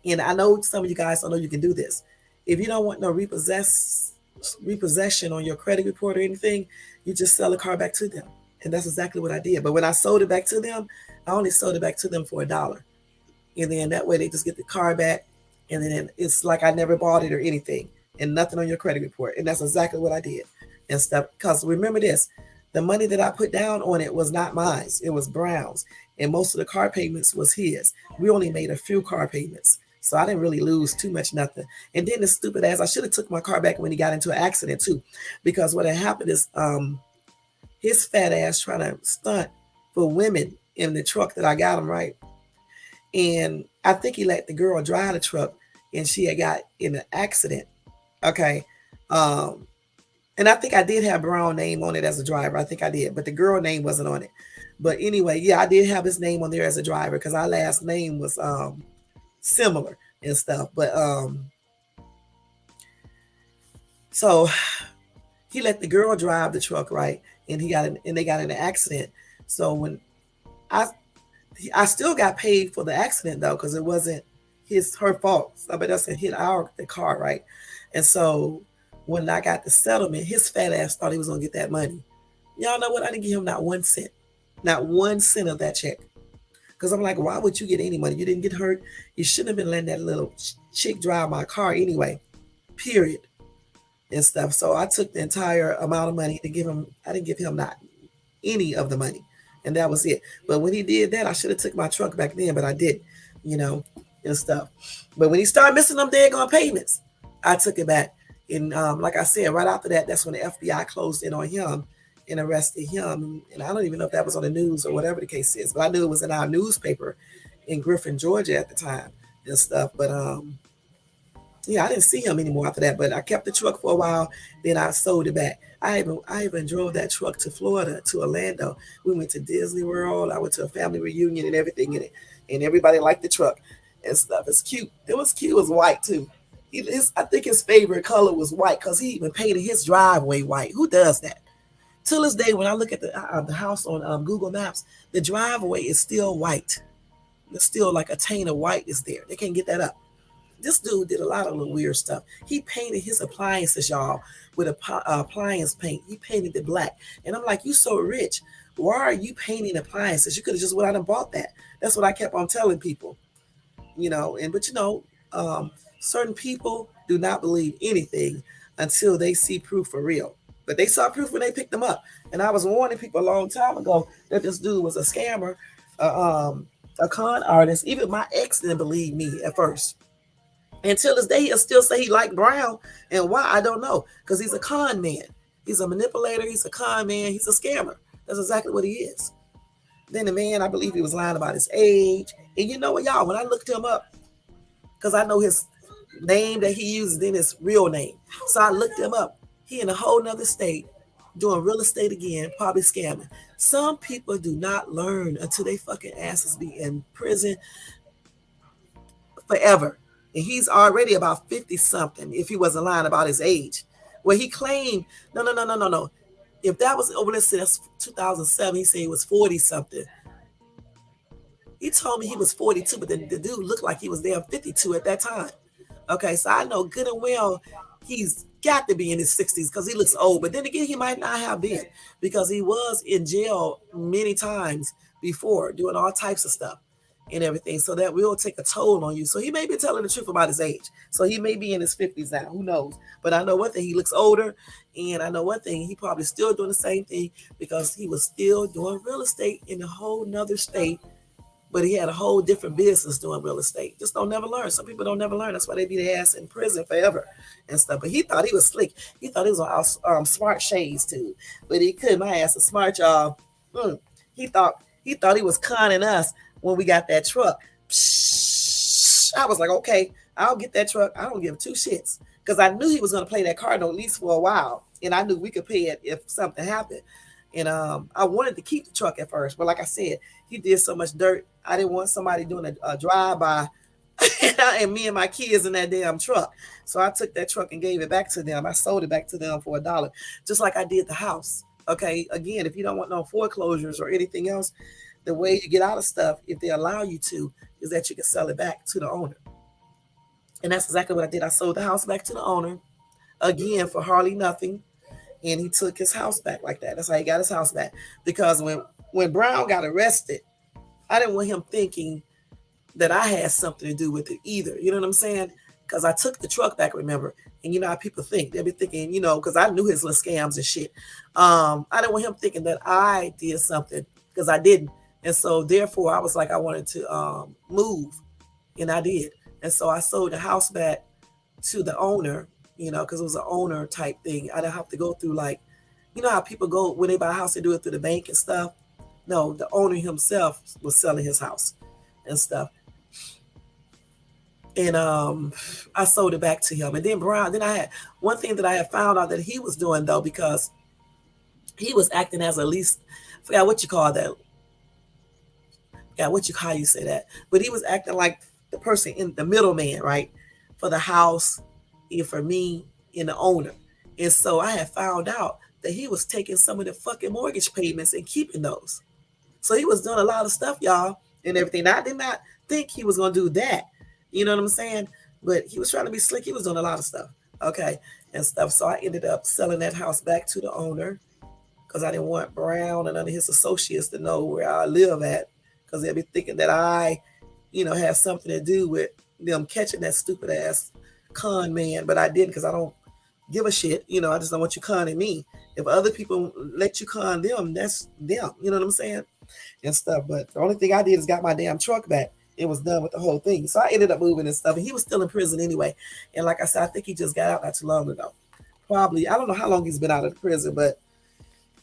And I know some of you guys don't know you can do this. If you don't want no repossession on your credit report or anything, you just sell the car back to them. And that's exactly what I did. But when I sold it back to them, I only sold it back to them for $1. And then that way they just get the car back. And then it's like I never bought it or anything. And nothing on your credit report. And that's exactly what I did and stuff. Because remember this, the money that I put down on it was not mine. It was Brown's. And most of the car payments was his. We only made a few car payments. So I didn't really lose too much, nothing. And then the stupid ass, I should have took my car back when he got into an accident too. Because what had happened is his fat ass trying to stunt for women in the truck that I got him, right? And I think he let the girl drive the truck and she had got in an accident. Okay. And I think I did have Brown name on it as a driver. I think I did, but the girl name wasn't on it. But anyway, yeah, I did have his name on there as a driver because our last name was similar and stuff. But so he let the girl drive the truck, right? And they got in an accident. So when I still got paid for the accident though, because it wasn't her fault. Somebody else had hit the car, right? And so when I got the settlement, his fat ass thought he was gonna get that money. Y'all know what? I didn't give him not 1 cent. Not 1 cent of that check. Because I'm like, why would you get any money? You didn't get hurt. You shouldn't have been letting that little chick drive my car anyway. Period. And stuff. So I took the entire amount of money to give him. I didn't give him not any of the money. And that was it. But when he did that, I should have took my truck back then, but I didn't, and stuff. But when he started missing them daggone payments, I took it back. And like I said, right after that, that's when the FBI closed in on him and arrested him. And I don't even know if that was on the news or whatever the case is, but I knew it was in our newspaper in Griffin, Georgia at the time and stuff. But yeah, I didn't see him anymore after that, but I kept the truck for a while. Then I sold it back. I even drove that truck to Florida, to Orlando. We went to Disney World. I went to a family reunion and everything in it. And everybody liked the truck and stuff. It's cute. It was cute. It was white too. I think his favorite color was white because he even painted his driveway white. Who does that? Till this day, when I look at the house on Google Maps, the driveway is still white. It's still like a taint of white is there. They can't get that up. This dude did a lot of little weird stuff. He painted his appliances, y'all, with appliance paint. He painted it black. And I'm like, you so rich. Why are you painting appliances? You could have just went out and bought that. That's what I kept on telling people. Certain people do not believe anything until they see proof for real. But they saw proof when they picked them up. And I was warning people a long time ago that this dude was a scammer, a con artist. Even my ex didn't believe me at first. Until this day, he'll still say he liked Brown. And why, I don't know. Because he's a con man. He's a manipulator. He's a con man. He's a scammer. That's exactly what he is. Then the man, I believe he was lying about his age. And you know what, y'all, when I looked him up, because I know his name that he uses, then his real name. So I looked him up. He in a whole nother state, doing real estate again, probably scamming. Some people do not learn until they fucking asses be in prison forever. And he's already about 50 something if he wasn't lying about his age. Where he claimed, no. If that was over, let's say that's 2007, he said he was 40 something. He told me he was 42, but the dude looked like he was there 52 at that time. Okay, so I know good and well he's got to be in his 60s because he looks old. But then again, he might not have been because he was in jail many times before doing all types of stuff and everything. So that will take a toll on you. So he may be telling the truth about his age. So he may be in his 50s now. Who knows? But I know one thing, he looks older. And I know one thing, he probably still doing the same thing because he was still doing real estate in a whole nother state but he had a whole different business doing real estate. Just don't never learn. Some people don't never learn. That's why they be their ass in prison forever and stuff. But he thought he was slick. He thought he was on smart shades too, but he couldn't. My ass is smart, y'all. He thought he was conning us when we got that truck. Psh, I was like, okay, I'll get that truck. I don't give two shits because I knew he was going to play that card at least for a while, and I knew we could pay it if something happened. And I wanted to keep the truck at first, but like I said, he did so much dirt. I didn't want somebody doing a drive-by and me and my kids in that damn truck. So I took that truck and gave it back to them. I sold it back to them for $1, just like I did the house. Okay, again, if you don't want no foreclosures or anything else, the way you get out of stuff, if they allow you to, is that you can sell it back to the owner. And that's exactly what I did. I sold the house back to the owner, again, for hardly nothing. And he took his house back like that. That's how he got his house back. Because when Brown got arrested, I didn't want him thinking that I had something to do with it either. You know what I'm saying? Because I took the truck back, remember? And you know how people think. They'll be thinking, because I knew his little scams and shit. I didn't want him thinking that I did something because I didn't. And so therefore I was like, I wanted to move. And I did. And so I sold the house back to the owner, because it was an owner type thing. I didn't have to go through like, how people go when they buy a house, they do it through the bank and stuff. No, the owner himself was selling his house and stuff. And I sold it back to him. And then Brown, I had one thing that I had found out that he was doing though, because he was acting as a lease, I forgot what you call that. How you say that. But he was acting like the person in the middleman, right? For the house, and for me, and the owner. And so I had found out that he was taking some of the fucking mortgage payments and keeping those. So he was doing a lot of stuff, y'all, and everything. Now, I did not think he was going to do that. You know what I'm saying? But he was trying to be slick. He was doing a lot of stuff. Okay. And stuff. So I ended up selling that house back to the owner because I didn't want Brown and none of his associates to know where I live at, because they'll be thinking that I, have something to do with them catching that stupid ass con man. But I didn't, because I don't give a shit. I just don't want you conning me. If other people let you con them, that's them. You know what I'm saying? And stuff. But the only thing I did is got my damn truck back. It was done with the whole thing. So I ended up moving and stuff. And he was still in prison anyway. And like I said, I think he just got out not too long ago. Probably, I don't know how long he's been out of the prison, but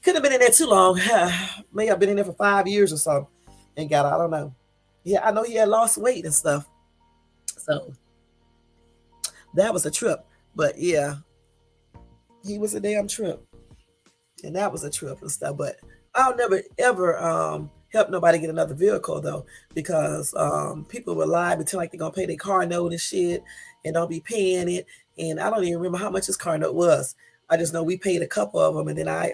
couldn't have been in there too long. May have been in there for 5 years or so and got out. I don't know. Yeah, I know he had lost weight and stuff. So that was a trip. But yeah, he was a damn trip. And that was a trip and stuff. But I'll never ever help nobody get another vehicle though, because people will lie, pretend like they're gonna pay their car note and shit, and don't be paying it. And I don't even remember how much his car note was. I just know we paid a couple of them, and then I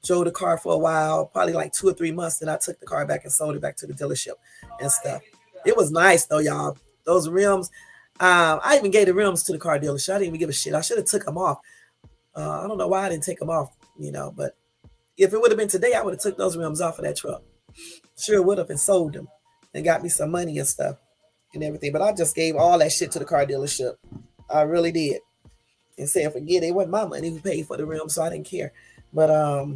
drove the car for a while, probably like 2 or 3 months. Then I took the car back and sold it back to the dealership and stuff. It was nice though, y'all. Those rims. I even gave the rims to the car dealership. I didn't even give a shit. I should have took them off. I don't know why I didn't take them off, but if it would have been today, I would have took those rims off of that truck. Sure would have, and sold them and got me some money and stuff and everything. But I just gave all that shit to the car dealership. I really did. And said, forget it wasn't my money who paid for the rims, so I didn't care. But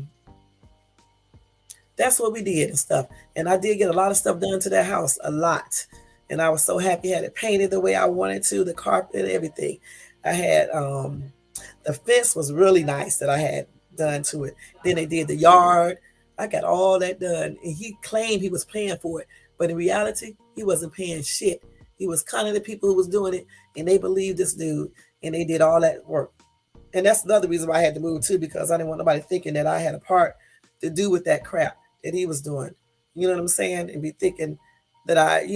that's what we did and stuff. And I did get a lot of stuff done to that house, a lot. And I was so happy. I had it painted the way I wanted to, the carpet, everything. I had the fence was really nice that I had done to it. Then they did the yard. I got all that done. And he claimed he was paying for it. But in reality, he wasn't paying shit. He was conning the people who was doing it. And they believed this dude. And they did all that work. And that's another reason why I had to move too, because I didn't want nobody thinking that I had a part to do with that crap that he was doing. You know what I'm saying? And be thinking that I,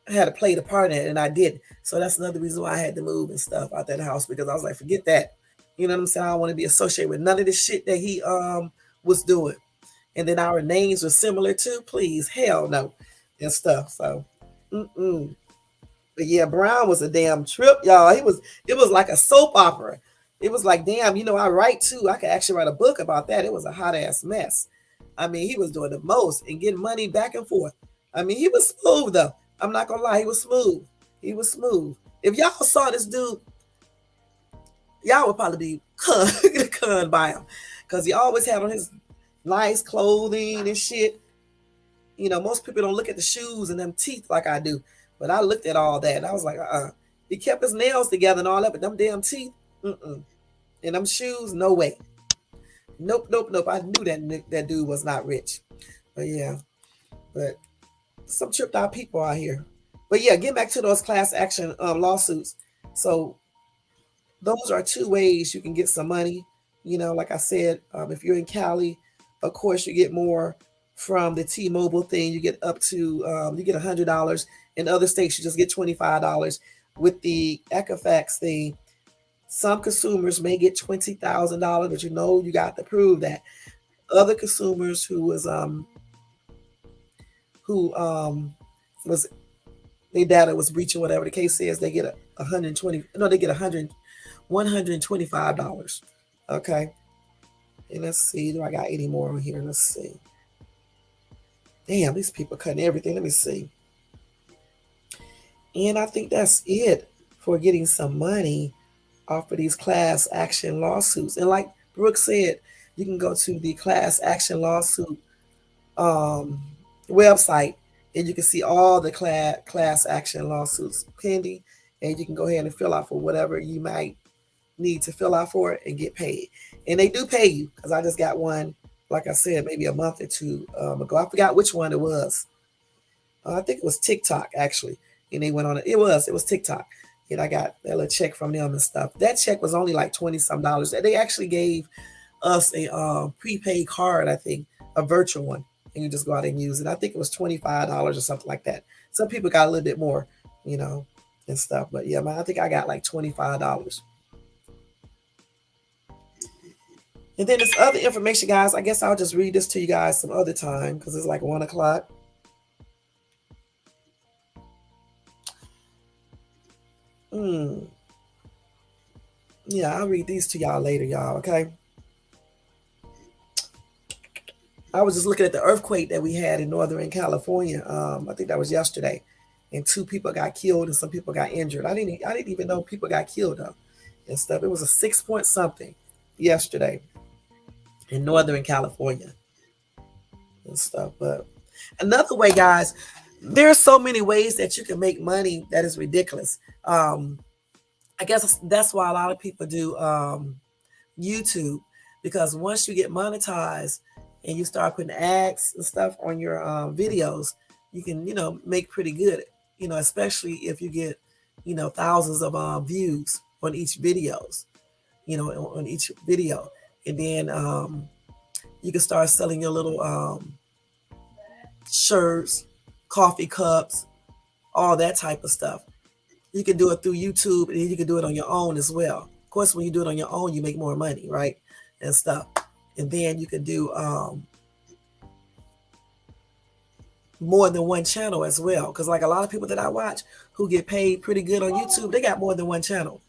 had to play the part in it, and I didn't. So that's another reason why I had to move and stuff out that house, because I was like, forget that. You know what I'm saying? I don't want to be associated with none of this shit that he was doing. And then our names were similar too. Please, hell no, and stuff. So, But yeah, Brown was a damn trip, y'all. It was like a soap opera. It was like, damn, I write too. I could actually write a book about that. It was a hot ass mess. I mean, he was doing the most and getting money back and forth. I mean, he was smooth though. I'm not gonna lie, he was smooth. He was smooth. If y'all saw this dude, y'all would probably be cunned by him, because he always had on his nice clothing and shit. You know, most people don't look at the shoes and them teeth like I do, but I looked at all that and I was like, He kept his nails together and all that, but them damn teeth, and them shoes, no way. Nope, nope, nope. I knew that dude was not rich. But yeah, but some tripped out people out here. But yeah, get back to those class action lawsuits. So those are two ways you can get some money. You know, like I said, if you're in Cali, of course you get more from the T-Mobile thing. You get up to you get $100. In other states, you just get $25. With the Equifax thing, some consumers may get $20,000, but you know you got to prove that. Other consumers who was their data was breaching, whatever the case is, they get they get $125. Okay. And let's see, do I got any more on here? Let's see. Damn, these people cutting everything. Let me see. And I think that's it for getting some money off of these class action lawsuits. And like Brooke said, you can go to the class action lawsuit website and you can see all the class action lawsuits pending, and you can go ahead and fill out for whatever you might need to fill out for it and get paid. And they do pay you, because I just got one, like I said, maybe a month or two ago. I forgot which one it was. I think it was TikTok actually, and they went on it. It was TikTok, and I got that little check from them and stuff. That check was only like $20 some. They actually gave us a prepaid card, I think, a virtual one, and you just go out and use it. I think it was $25 or something like that. Some people got a little bit more, you know, and stuff. But yeah, man, I think I got like $25. And then this other information, guys, I guess I'll just read this to you guys some other time because it's like 1 o'clock. Yeah, I'll read these to y'all later, y'all, okay? I was just looking at the earthquake that we had in Northern California. I think that was yesterday, and 2 people got killed and some people got injured. I didn't even know people got killed though, and stuff. It was a 6 point something yesterday in Northern California and stuff. But another way, guys, there's so many ways that you can make money that is ridiculous. I guess that's why a lot of people do YouTube, because once you get monetized and you start putting ads and stuff on your videos, you can, you know, make pretty good, you know, especially if you get, you know, thousands of views on each videos, you know, on each video. And then you can start selling your little shirts, coffee cups, all that type of stuff. You can do it through YouTube, and then you can do it on your own as well. Of course, when you do it on your own, you make more money, right? And stuff. And then you can do more than one channel as well. Because like a lot of people that I watch who get paid pretty good on YouTube, they got more than one channel.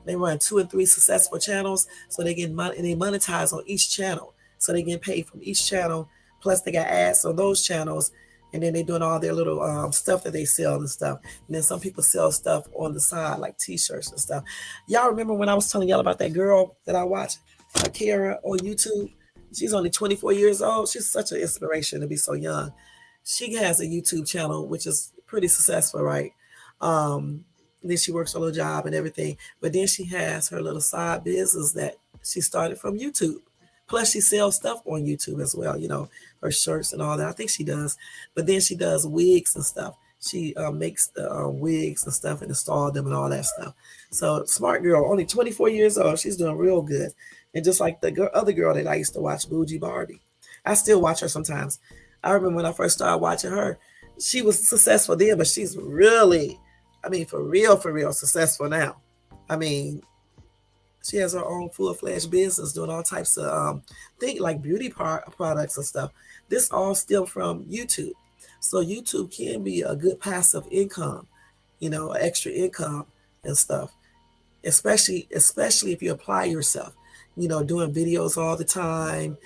They run 2 and 3 successful channels, so they get money, and they monetize on each channel. So they get paid from each channel. Plus they got ads on those channels. And then they're doing all their little stuff that they sell and stuff. And then some people sell stuff on the side, like T-shirts and stuff. Y'all remember when I was telling y'all about that girl that I watched, Akira, on YouTube? She's only 24 years old. She's such an inspiration to be so young. She has a YouTube channel, which is pretty successful, right? Then she works a little job and everything. But then she has her little side business that she started from YouTube. Plus, she sells stuff on YouTube as well, you know, her shirts and all that. I think she does. But then she does wigs and stuff. She makes the wigs and stuff and install them and all that stuff. So, smart girl, only 24 years old. She's doing real good. And just like the other girl that I used to watch, Bougie Barbie. I still watch her sometimes. I remember when I first started watching her, she was successful then, but she's really, I mean, for real successful now. I mean, she has her own full-fledged business doing all types of things like beauty products and stuff. This all still from YouTube. So YouTube can be a good passive income, you know, extra income and stuff, especially if you apply yourself, you know, doing videos all the time,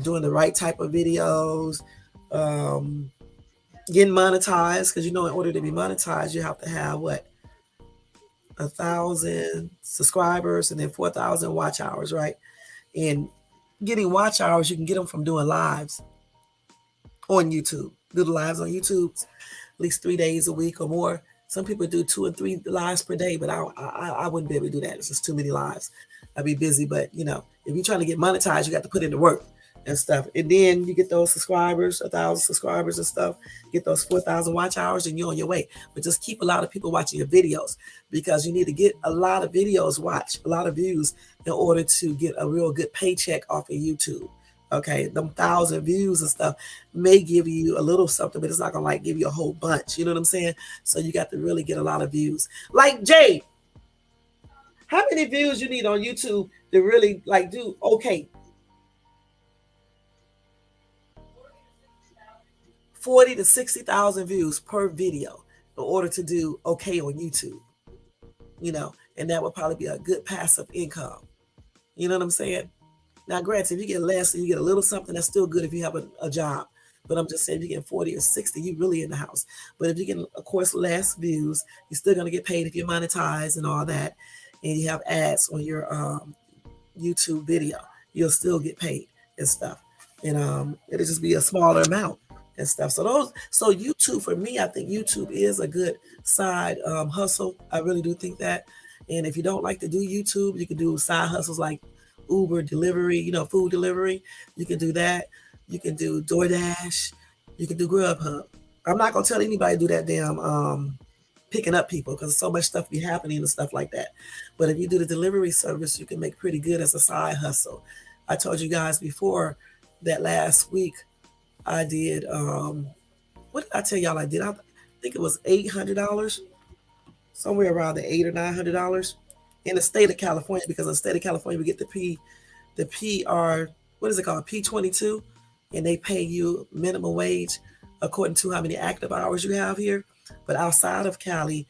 doing the right type of videos, getting monetized, because, you know, in order to be monetized, you have to have what? 1,000 subscribers and then 4,000 watch hours, right? And getting watch hours, you can get them from doing lives on YouTube. do the lives on YouTube at least 3 days a week or more. Some people do 2 and 3 lives per day, but I wouldn't be able to do that. It's just too many lives. I'd be busy. But if you're trying to get monetized, you got to put in the work and stuff. And then you get those subscribers, 1,000 subscribers and stuff. Get those 4,000 watch hours, and you're on your way. But just keep a lot of people watching your videos, because you need to get a lot of videos watched, a lot of views, in order to get a real good paycheck off of YouTube. Okay, them 1,000 views and stuff may give you a little something, but it's not gonna give you a whole bunch. You know what I'm saying? So you got to really get a lot of views. Like Jay, how many views you need on YouTube to really do okay? 40 to 60,000 views per video in order to do okay on YouTube. And that would probably be a good passive income. You know what I'm saying? Now, granted, if you get less and you get a little something, that's still good if you have a job. But I'm just saying, if you get 40 or 60, you really in the house. But if you get, of course, less views, you're still going to get paid if you monetize and all that, and you have ads on your YouTube video, you'll still get paid and stuff. And it'll just be a smaller amount and stuff. So YouTube, for me, I think YouTube is a good side hustle. I really do think that. And if you don't like to do YouTube, you can do side hustles like Uber delivery, food delivery. You can do that. You can do DoorDash. You can do Grubhub. I'm not gonna tell anybody to do that damn picking up people, because so much stuff be happening and stuff like that. But if you do the delivery service, you can make pretty good as a side hustle. I told you guys before that last week I did what did I tell y'all I did? I think it was $800, somewhere around the $800 or $900 in the state of California, because in the state of California we get the PR, what is it called, P22, and they pay you minimum wage according to how many active hours you have here. But outside of Cali,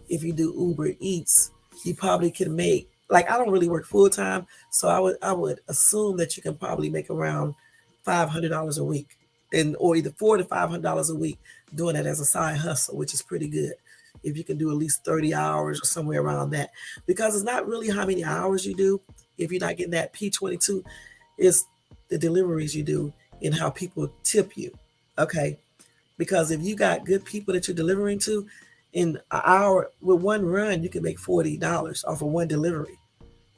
if you do Uber Eats, you probably can make, I don't really work full time, so I would assume that you can probably make around $500 a week, or either $400 to $500 a week doing it as a side hustle, which is pretty good. If you can do at least 30 hours or somewhere around that, because it's not really how many hours you do. If you're not getting that P22, it's the deliveries you do and how people tip you. Okay. Because if you got good people that you're delivering to, in an hour with one run, you can make $40 off of one delivery.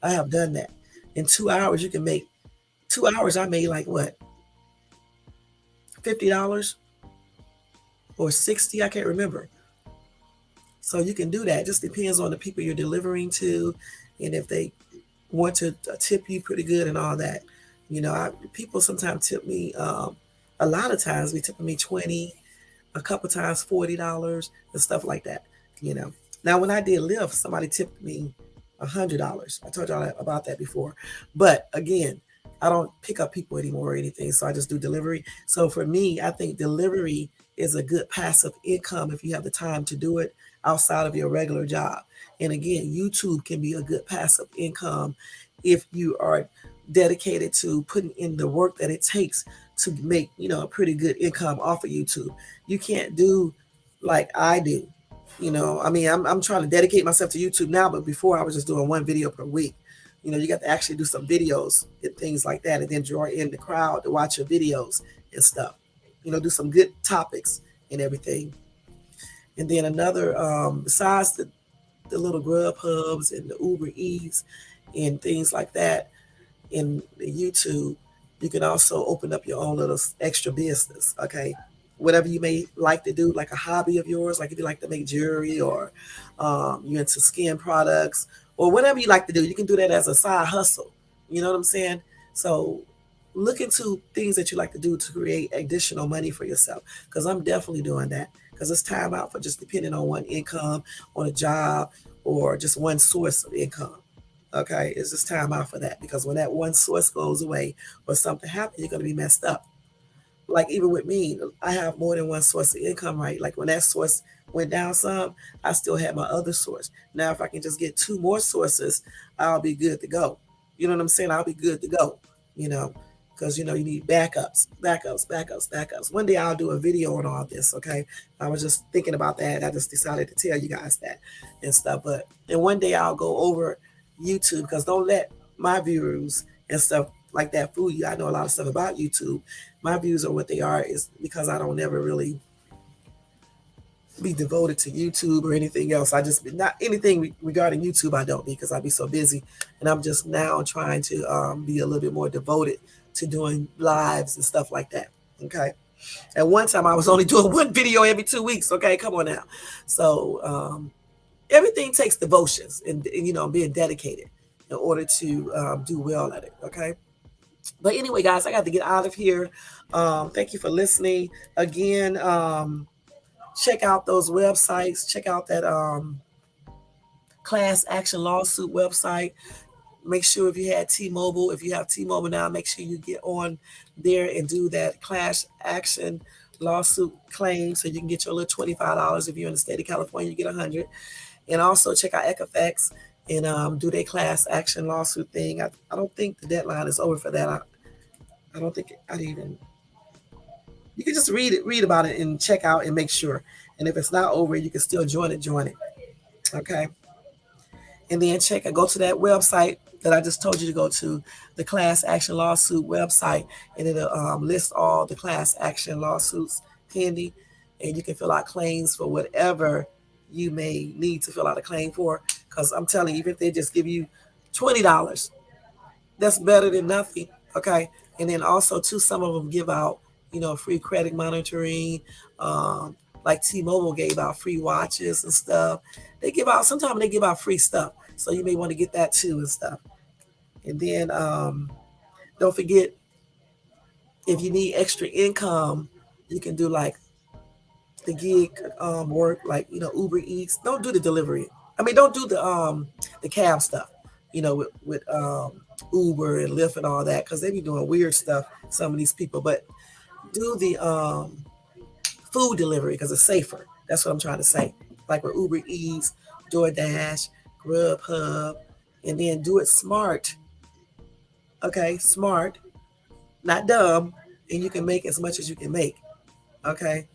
I have done that. In 2 hours, you can make 2 hours. I made what? $50 or 60. I can't remember. So you can do that. It just depends on the people you're delivering to, and if they want to tip you pretty good and all that. People sometimes tip me. A lot of times they tip me 20, a couple times $40 and stuff like that. Now when I did Lyft, somebody tipped me $100. I told y'all about that before. But again, I don't pick up people anymore or anything, so I just do delivery. So for me, I think delivery is a good passive income if you have the time to do it outside of your regular job. And again, YouTube can be a good passive income if you are dedicated to putting in the work that it takes to make, a pretty good income off of YouTube. You can't do like I do. I'm trying to dedicate myself to YouTube now, but before I was just doing one video per week. You got to actually do some videos and things like that, and then draw in the crowd to watch your videos and stuff. Do some good topics and everything. And then another, besides the little Grubhubs and the Uber Eats and things like that in the YouTube, you can also open up your own little extra business, okay? Whatever you may like to do, like a hobby of yours, like if you like to make jewelry, or you're into skin products, or whatever you like to do, you can do that as a side hustle. You know what I'm saying? So look into things that you like to do to create additional money for yourself, because I'm definitely doing that, because it's time out for just depending on one income, on a job, or just one source of income. Okay, it's just time out for that, because when that one source goes away or something happens, you're going to be messed up. Like even with me, I have more than one source of income, right? Like when that source went down some, I still had my other source. Now, if I can just get 2 more sources, I'll be good to go. You know what I'm saying? I'll be good to go, because, you need backups. One day I'll do a video on all this, okay? I was just thinking about that. I just decided to tell you guys that and stuff. And one day I'll go over YouTube, because don't let my viewers and stuff like that fool you. I know a lot of stuff about YouTube. My views are what they are is because I don't ever really be devoted to YouTube or anything else. I just not anything regarding YouTube. I don't because I be so busy, and I'm just now trying to be a little bit more devoted to doing lives and stuff like that. Okay. At one time, I was only doing one video every 2 weeks. Okay, come on now. So everything takes devotions and being dedicated in order to do well at it. Okay. But anyway, guys, I got to get out of here. Thank you for listening again. Check out those websites. Check out that class action lawsuit website. Make sure if you have T-Mobile now, make sure you get on there and do that class action lawsuit claim so you can get your little $25. If you're in the state of California, you get $100. And also check out Equifax and do their class action lawsuit thing. I don't think the deadline is over for that. I don't think I'd even. You can just read about it and check out and make sure. And if it's not over, you can still join it. Okay. And then go to that website that I just told you to go to, the class action lawsuit website, and it'll list all the class action lawsuits handy, and you can fill out claims for whatever you may need to fill out a claim for. Because I'm telling you, even if they just give you $20, that's better than nothing. Okay. And then also too, some of them give out free credit monitoring, like T-Mobile gave out free watches and stuff. Sometimes they give out free stuff. So you may want to get that too and stuff. And then don't forget, if you need extra income, you can do like the gig work, like, Uber Eats. Don't do the delivery. Don't do the cab stuff, with Uber and Lyft and all that, because they be doing weird stuff, some of these people. But do the food delivery because it's safer. That's what I'm trying to say. Like with Uber Eats, DoorDash, Grubhub, and then do it smart. Okay, smart, not dumb, and you can make as much as you can make. Okay.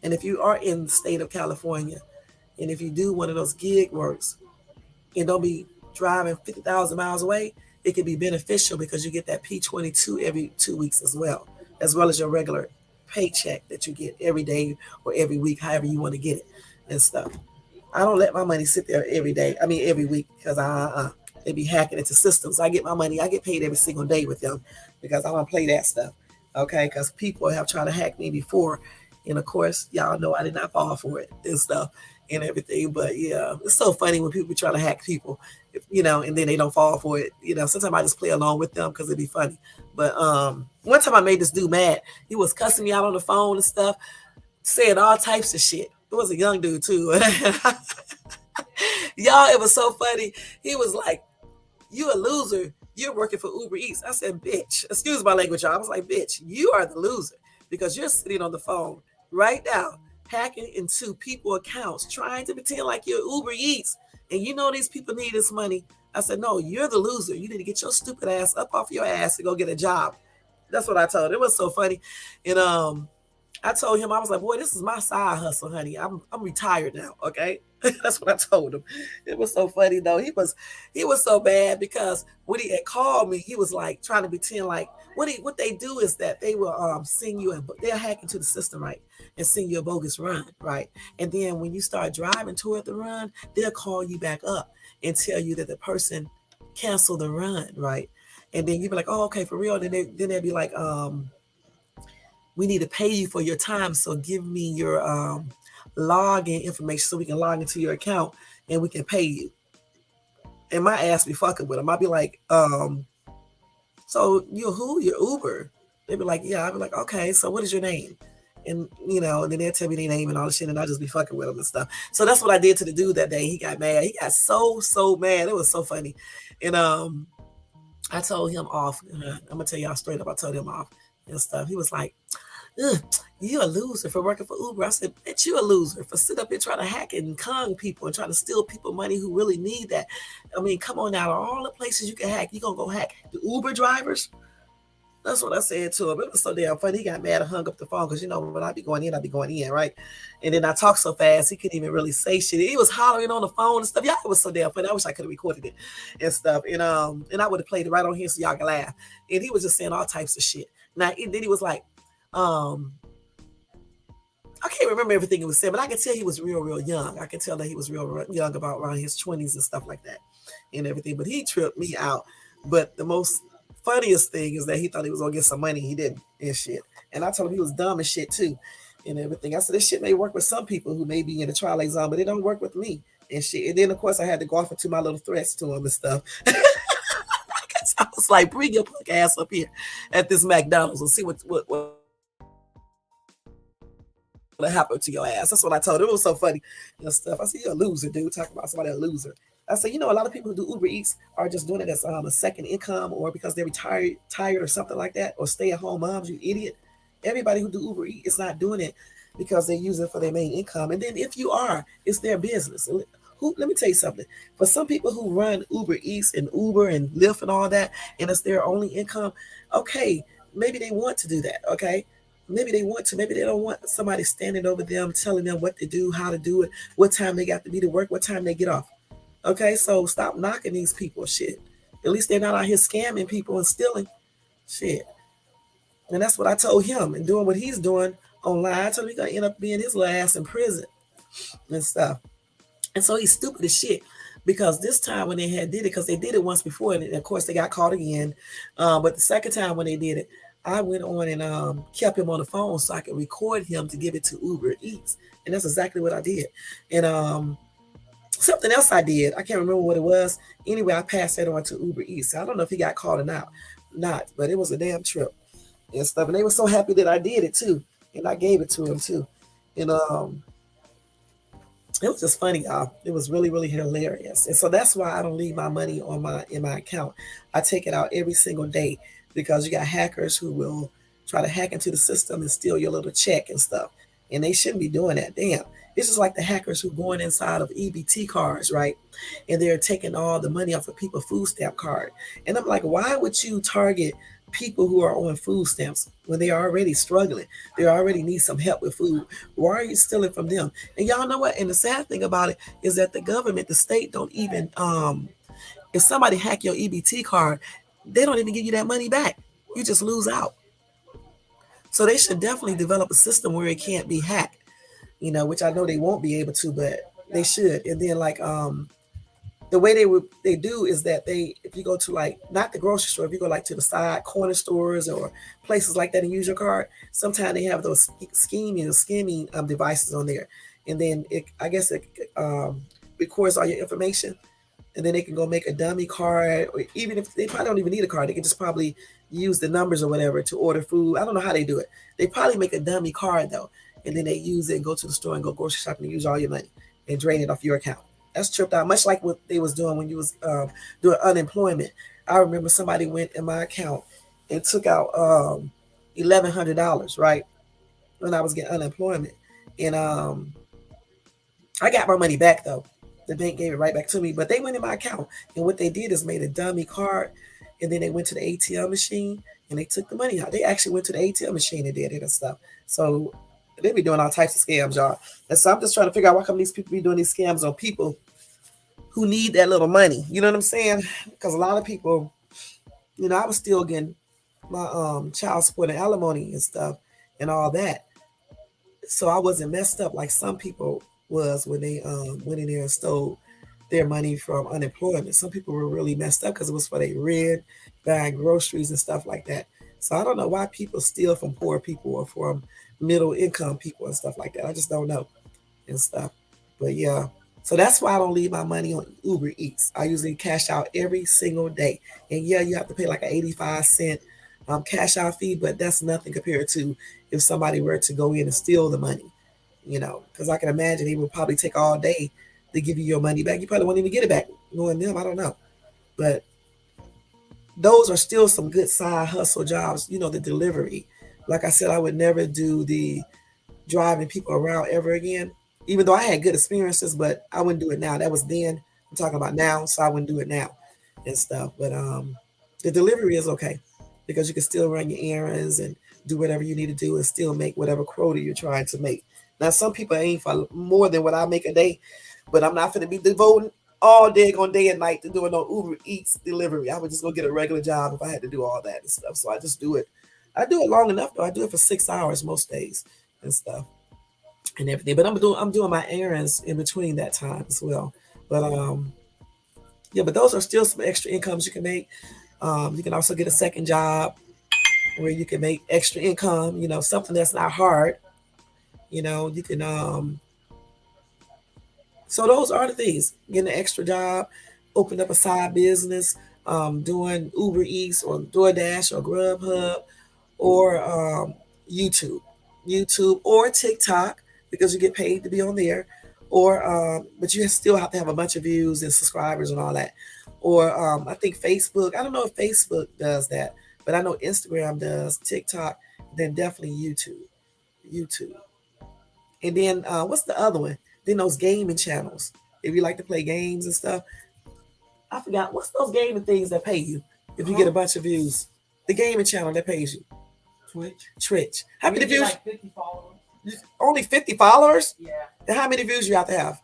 And if you are in the state of California, and if you do one of those gig works, and don't be driving 50,000 miles away, it can be beneficial because you get that P22 every 2 weeks as well as your regular paycheck that you get every day or every week, however you want to get it and stuff. I don't let my money sit there every week, because they be hacking into systems. I get my money, I get paid every single day with them because I don't play that stuff. Okay, because people have tried to hack me before, and of course, y'all know I did not fall for it and stuff and everything. But yeah, it's so funny when people try to hack people, and then they don't fall for it. Sometimes I just play along with them because it'd be funny. But one time I made this dude mad. He was cussing me out on the phone and stuff, saying all types of shit. It was a young dude too. Y'all, it was so funny. He was like, "You a loser. You're working for Uber Eats." I said, "Bitch," excuse my language, y'all. I was like, "Bitch, you are the loser because you're sitting on the phone right now, hacking into people's accounts, trying to pretend like you're Uber Eats, and these people need this money." I said, "No, you're the loser. You need to get your stupid ass up off your ass and go get a job." That's what I told him. It was so funny. And I told him, I was like, "Boy, this is my side hustle, honey. I'm retired now." Okay. That's what I told him. It was so funny though. He was so bad because when he had called me, he was like trying to pretend like what they do is that they will send you they'll hack into the system, right, and send you a bogus run, right, and then when you start driving toward the run, they'll call you back up and tell you that the person canceled the run, right, and then you be like, "Oh, okay, for real." Then they'll be like, "We need to pay you for your time, so give me your login information so we can log into your account and we can pay you." And my ass be fucking with them. I'd be like, "So you're who? You're Uber?" They'd be like, "Yeah." I'd be like, "Okay, so what is your name?" And and then they'll tell me their name and all the shit, and I'll just be fucking with them and stuff. So that's what I did to the dude that day. He got mad. He got so mad. It was so funny. And I told him off. I'm gonna tell y'all straight up. I told him off and stuff. He was like, "Ugh, you a loser for working for Uber." I said, "Bitch, you a loser for sitting up here trying to hack and con people and trying to steal people money who really need that." Come on, out of all the places you can hack, you gonna go hack the Uber drivers? That's what I said to him. It was so damn funny. He got mad and hung up the phone because, when I be going in, I be going in, right? And then I talk so fast, he couldn't even really say shit. He was hollering on the phone and stuff. Yeah, it was so damn funny. I wish I could have recorded it and stuff. And I would have played it right on here so y'all can laugh. And he was just saying all types of shit. Now, and then he was like, I can't remember everything he was saying, but I could tell he was real, real young. I could tell that he was real young, about around his 20s and stuff like that and everything. But he tripped me out. But the most funniest thing is that he thought he was going to get some money. He didn't and shit. And I told him he was dumb and shit too and everything. I said, this shit may work with some people who may be in the Twilight Zone, but it don't work with me and shit. And then, of course, I had to go off into my little threats to him and stuff. I was like, bring your punk ass up here at this McDonald's and see what happened to your ass. That's what I told him. It was so funny and stuff. I said, you're a loser, dude. Talking about somebody a loser. I said, a lot of people who do Uber Eats are just doing it as a second income or because they're tired or something like that, or stay-at-home moms, you idiot. Everybody who do Uber Eats is not doing it because they use it for their main income. And then if you are, it's their business. Let me tell you something. For some people who run Uber Eats and Uber and Lyft and all that, and it's their only income, okay, maybe they want to do that, okay? Maybe they want to. Maybe they don't want somebody standing over them, telling them what to do, how to do it, what time they got to be to work, what time they get off. Okay, so stop knocking these people, shit. At least they're not out here scamming people and stealing, shit. And that's what I told him. And doing what he's doing online, I told him he's going to end up being his last in prison and stuff. And so he's stupid as shit. Because this time when they did it, because they did it once before, and of course they got caught again. But the second time when they did it, I went on and kept him on the phone so I could record him to give it to Uber Eats. And that's exactly what I did. And something else I did, I can't remember what it was. Anyway, I passed that on to Uber Eats. I don't know if he got caught or not, but it was a damn trip and stuff. And they were so happy that I did it too. And I gave it to him too. And it was just funny, y'all. It was really, really hilarious. And so that's why I don't leave my money in my account. I take it out every single day because you got hackers who will try to hack into the system and steal your little check and stuff. And they shouldn't be doing that. Damn. It's just like the hackers who going inside of EBT cards, right? And they're taking all the money off of people's food stamp card. And I'm like, why would you target people who are on food stamps when they are already struggling? They already need some help with food. Why are you stealing from them? And y'all know what? And the sad thing about it is that the government, the state don't even, if somebody hack your EBT card, they don't even give you that money back. You just lose out. So they should definitely develop a system where it can't be hacked, which I know they won't be able to, but they should. And then the way they do is that if you go to not the grocery store, if you go to the side corner stores or places like that and use your card, sometimes they have those scheming devices on there. And then I guess it records all your information. And then they can go make a dummy card, or even if they probably don't even need a card, they can just probably use the numbers or whatever to order food. I don't know how they do it. They probably make a dummy card though, and then they use it and go to the store and go grocery shopping and use all your money and drain it off your account. That's tripped out, much like what they was doing when you was doing unemployment. I remember somebody went in my account and took out $1,100, right, when I was getting unemployment, and I got my money back though. The bank gave it right back to me, but they went in my account, and what they did is made a dummy card, and then they went to the ATM machine and they took the money out. They actually went to the ATM machine and did it and stuff. So they be doing all types of scams, y'all. And so I'm just trying to figure out why come these people be doing these scams on people who need that little money. You know what I'm saying? Because a lot of people, I was still getting my child support and alimony and stuff and all that. So I wasn't messed up like some people was when they went in there and stole their money from unemployment. Some people were really messed up because it was for their rent, buying groceries and stuff like that. So I don't know why people steal from poor people or from middle income people and stuff like that. I just don't know and stuff. But yeah, so that's why I don't leave my money on Uber Eats. I usually cash out every single day. And yeah, you have to pay like an 85-cent cash out fee, but that's nothing compared to if somebody were to go in and steal the money. Because I can imagine it would probably take all day to give you your money back. You probably won't even get it back. Knowing them, I don't know. But those are still some good side hustle jobs, the delivery. Like I said, I would never do the driving people around ever again, even though I had good experiences, but I wouldn't do it now. That was then. I'm talking about now, so I wouldn't do it now and stuff. But the delivery is okay. because you can still run your errands and do whatever you need to do and still make whatever quota you're trying to make. Now, some people aim for more than what I make a day, but I'm not going to be devoting all day on day and night to doing no Uber Eats delivery. I would just go get a regular job if I had to do all that and stuff. So I just do it. I do it long enough though. I do it for 6 hours most days and stuff and everything. But I'm doing my errands in between that time as well. But yeah, but those are still some extra incomes you can make. You can also get a second job where you can make extra income, something that's not hard. You can so those are the things. Getting an extra job, open up a side business, doing Uber Eats or DoorDash or Grubhub or YouTube, YouTube or TikTok because you get paid to be on there. Or but you still have to have a bunch of views and subscribers and all that. Or I think Facebook. I don't know if Facebook does that, but I know Instagram does. TikTok, then definitely YouTube. YouTube. And then what's the other one? Then those gaming channels. If you like to play games and stuff. I forgot. What's those gaming things that pay you if you get a bunch of views? The gaming channel that pays you. Twitch. How many views? Like 50 followers. Only 50 followers? Yeah. And how many views you have to have?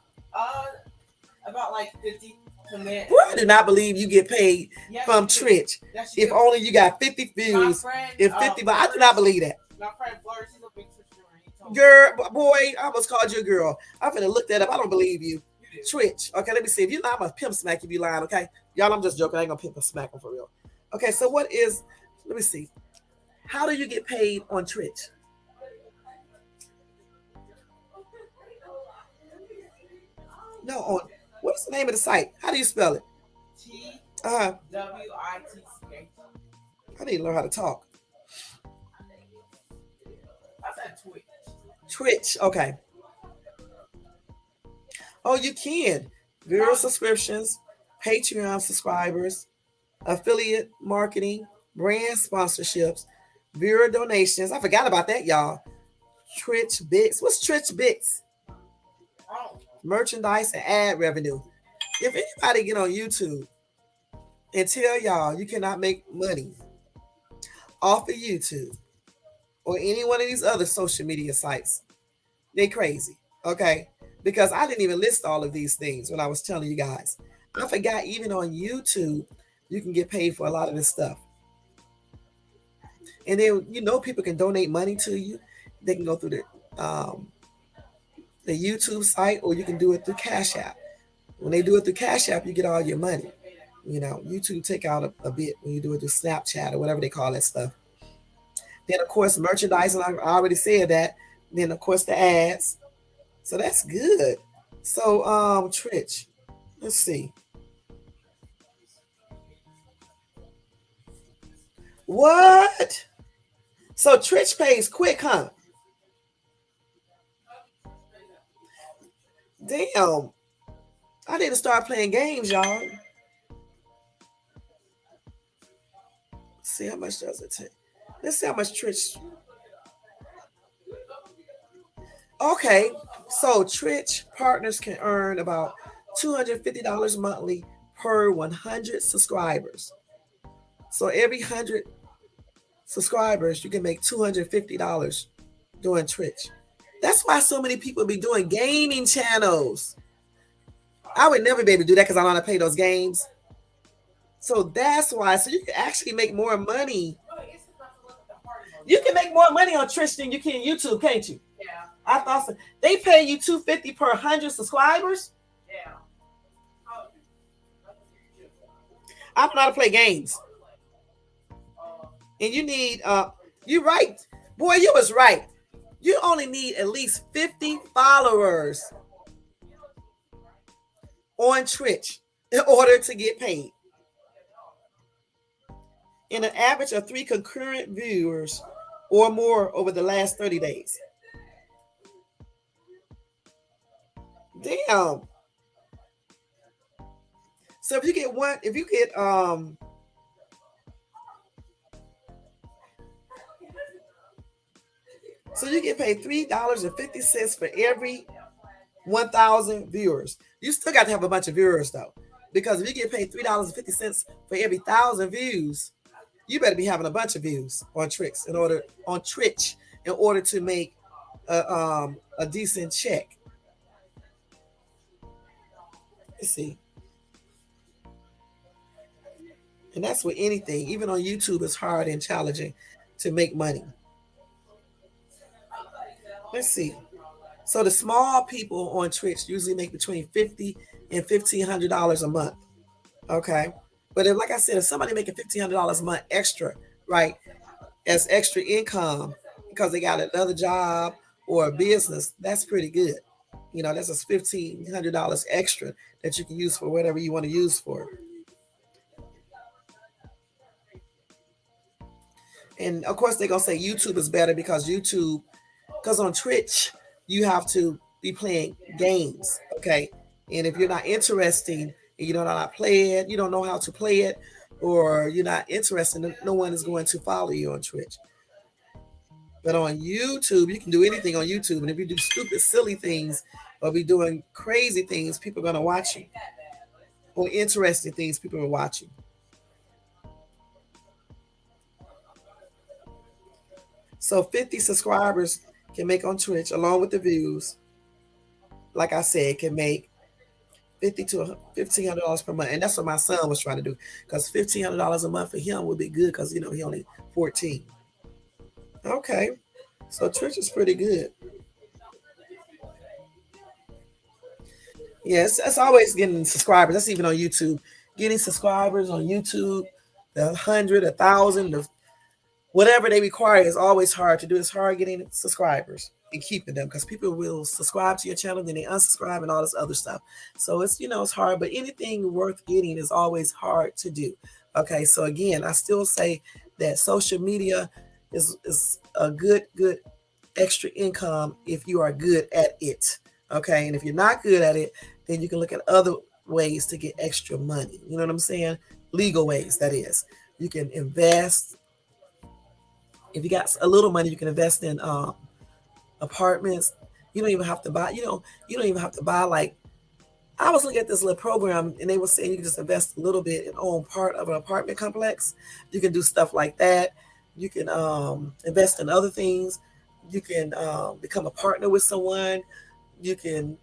About like 50 to minute. I do not believe you get paid from Twitch. If only you got 50 views. If 50, but I do not believe that. My friend Fleur, she's a big Twitch. Girl, boy, I almost called you a girl. I'm finna look that up. I don't believe you. Twitch. Okay, let me see. If you're not, I'm gonna pimp smack if you lying, okay? Y'all, I'm just joking. I ain't gonna pimp and smack them for real. Okay, so let me see. How do you get paid on Twitch? No, what's the name of the site? How do you spell it? TWITCH. I need to learn how to talk. I said Twitch. Twitch, okay. Oh, you can. Viewer subscriptions, Patreon subscribers, affiliate marketing, brand sponsorships, viewer donations. I forgot about that, y'all. Twitch Bits. What's Twitch Bits? Merchandise and ad revenue. If anybody get on YouTube and tell y'all you cannot make money off of YouTube or any one of these other social media sites, they crazy, okay? Because I didn't even list all of these things when I was telling you guys. I forgot even on YouTube, you can get paid for a lot of this stuff. And then, people can donate money to you. They can go through the YouTube site, or you can do it through Cash App. When they do it through Cash App, you get all your money. YouTube take out a bit when you do it through Snapchat or whatever they call that stuff. Then, of course, merchandising, I already said that. Then, of course, the ads. So that's good. So, Twitch, let's see. What? So Twitch pays quick, huh? Damn. I need to start playing games, y'all. See how much does it take. Let's see how much Twitch. Okay, so Twitch partners can earn about $250 monthly per 100 subscribers. So every 100 subscribers, you can make $250 doing Twitch. That's why so many people be doing gaming channels. I would never be able to do that because I don't want to pay those games. So that's why. So you can actually make more money. You can make more money on Twitch than you can YouTube, can't you? Yeah. I thought so. They pay you $250 per 100 subscribers. Yeah. I don't know how to play games. And you need, you're right. Boy, you was right. You only need at least 50 followers on Twitch in order to get paid. In an average of 3 concurrent viewers or more over the last 30 days. Damn. So if you get so you get paid $3.50 for every 1,000 viewers. You still got to have a bunch of viewers though, because if you get paid $3.50 for every 1,000 views, you better be having a bunch of views on Twitch in order to make a decent check. Let's see. And that's with anything. Even on YouTube, it's hard and challenging to make money. Let's see. So the small people on Twitch usually make between $50 and $1,500 a month. Okay. But if, like I said, if somebody making $1,500 a month extra, right, as extra income because they got another job or a business, that's pretty good. You know, that's a $1,500 extra that you can use for whatever you want to use for. And of course, they're gonna say YouTube is better because on Twitch you have to be playing games, okay? And if you're not interesting and you don't know how to play it, you don't know how to play it, or you're not interested, no one is going to follow you on Twitch. But on YouTube, you can do anything on YouTube, and if you do stupid, silly things or be doing crazy things, people are gonna watch you. Or interesting things, people are watching. So 50 subscribers can make on Twitch, along with the views, like I said, can make $50 to $1,500 per month. And that's what my son was trying to do, because $1,500 a month for him would be good because, you know, he only 14. Okay. So Twitch is pretty good. Yes, that's always getting subscribers. That's even on YouTube. Getting subscribers on YouTube, the 100, 1,000, whatever they require is always hard to do. It's hard getting subscribers and keeping them because people will subscribe to your channel, then they unsubscribe and all this other stuff. So it's, you know, it's hard, but anything worth getting is always hard to do. Okay, so again, I still say that social media is a good extra income if you are good at it. Okay, and if you're not good at it, then you can look at other ways to get extra money. You know what I'm saying? Legal ways, that is. You can invest. If you got a little money, you can invest in apartments. You don't even have to buy, you don't even have to buy, like, I was looking at this little program and they were saying you can just invest a little bit and own part of an apartment complex. You can do stuff like that. You can invest in other things. You can become a partner with someone. You can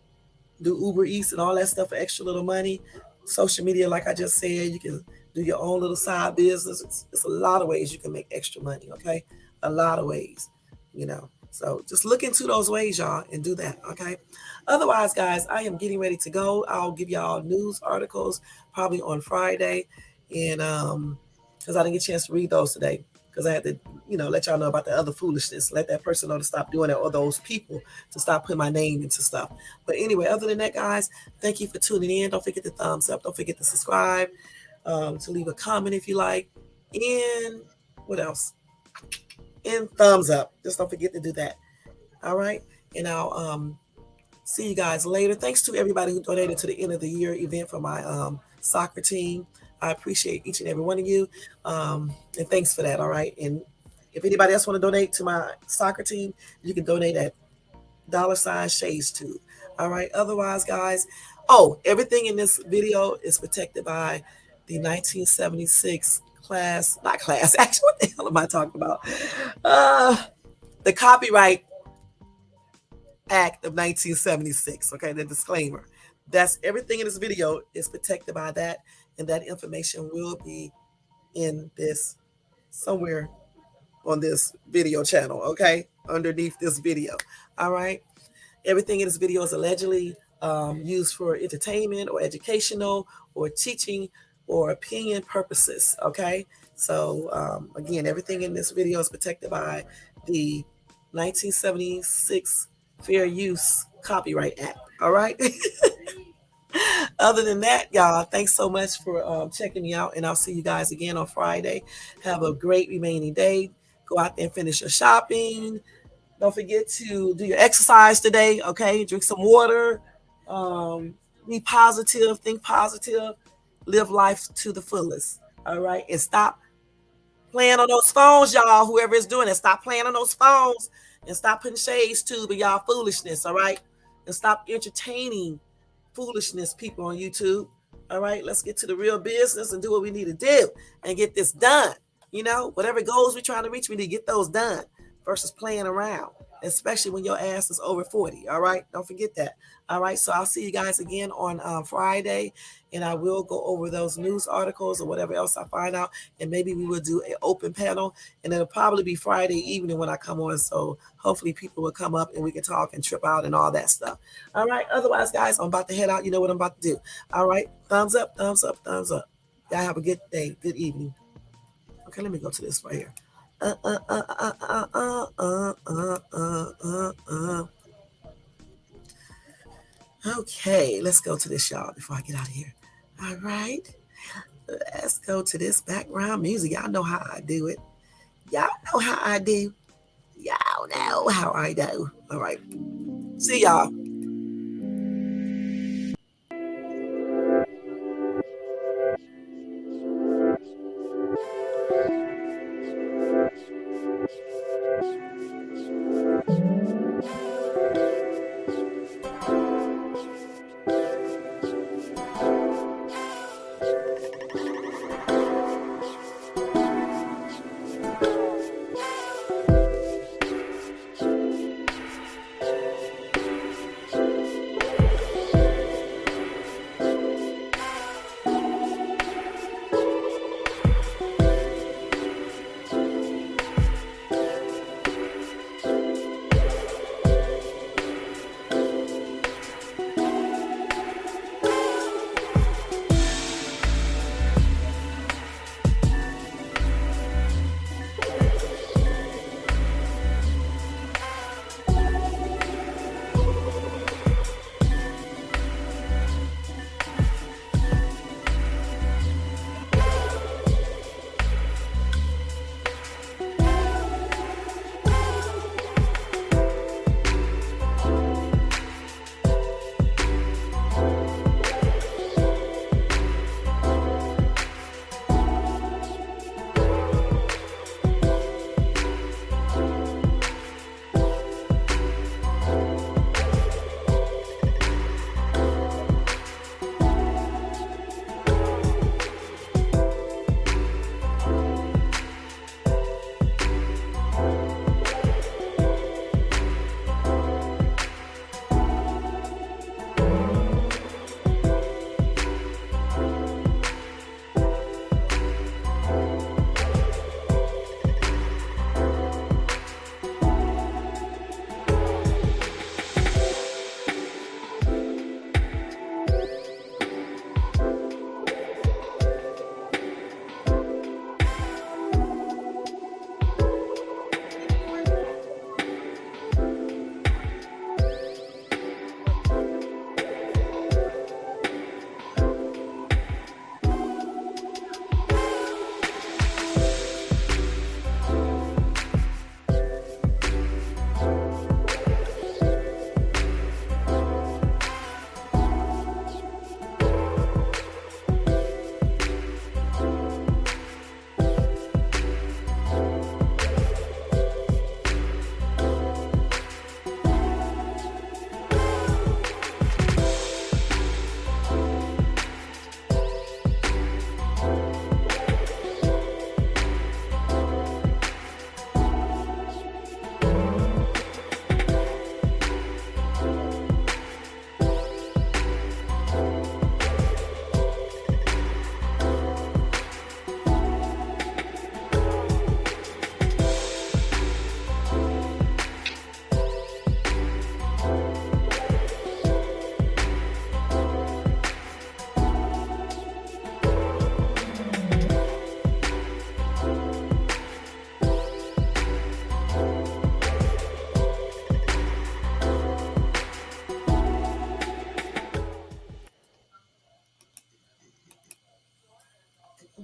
do Uber Eats and all that stuff for extra little money. Social media, like I just said, you can do your own little side business. It's a lot of ways you can make extra money, okay? A lot of ways, you know. So just look into those ways, y'all, and do that, okay? Otherwise, guys, I am getting ready to go. I'll give y'all news articles probably on Friday, and because I didn't get a chance to read those today, because I had to, you know, let y'all know about the other foolishness. Let that person know to stop doing that, or those people to stop putting my name into stuff. But anyway, other than that, guys, thank you for tuning in. Don't forget to thumbs up. Don't forget to subscribe, to leave a comment if you like. And what else? And thumbs up. Just don't forget to do that. All right. And I'll see you guys later. Thanks to everybody who donated to the end of the year event for my soccer team. I appreciate each and every one of you. And thanks for that. All right. And if anybody else want to donate to my soccer team, you can donate at $Shades2. All right. Otherwise, guys, everything in this video is protected by the 1976 not class. Actually, what the hell am I talking about? The Copyright Act of 1976. Okay. The disclaimer. That's everything in this video is protected by that. And that information will be in this somewhere on this video channel, okay? Underneath this video, all right? Everything in this video is allegedly used for entertainment or educational or teaching or opinion purposes, okay? So, again, everything in this video is protected by the 1976 Fair Use Copyright Act, all right? Other than that, y'all, thanks so much for checking me out, and I'll see you guys again on Friday. Have a great remaining day. Go out there and finish your shopping. Don't forget to do your exercise today, okay? Drink some water. Be positive. Think positive. Live life to the fullest, all right? And stop playing on those phones, y'all. Whoever is doing it, stop playing on those phones and stop putting shades to y'all foolishness, all right? And stop entertaining foolishness people on YouTube. All right, let's get to the real business and do what we need to do and get this done. You know, whatever goals we're trying to reach, we need to get those done versus playing around, especially when your ass is over 40. All right. Don't forget that. All right. So I'll see you guys again on Friday, and I will go over those news articles or whatever else I find out. And maybe we will do an open panel, and it'll probably be Friday evening when I come on. So hopefully people will come up and we can talk and trip out and all that stuff. All right. Otherwise, guys, I'm about to head out. You know what I'm about to do. All right. Thumbs up, thumbs up, thumbs up. Y'all have a good day, good evening. Okay, let me go to this right here. Uh, uh, uh, uh, uh, uh, uh, uh, uh, Okay, let's go to this, y'all, before I get out of here. All right, let's go to this background music. Y'all know how I do it. Y'all know how I do. Y'all know how I do. All right, see y'all.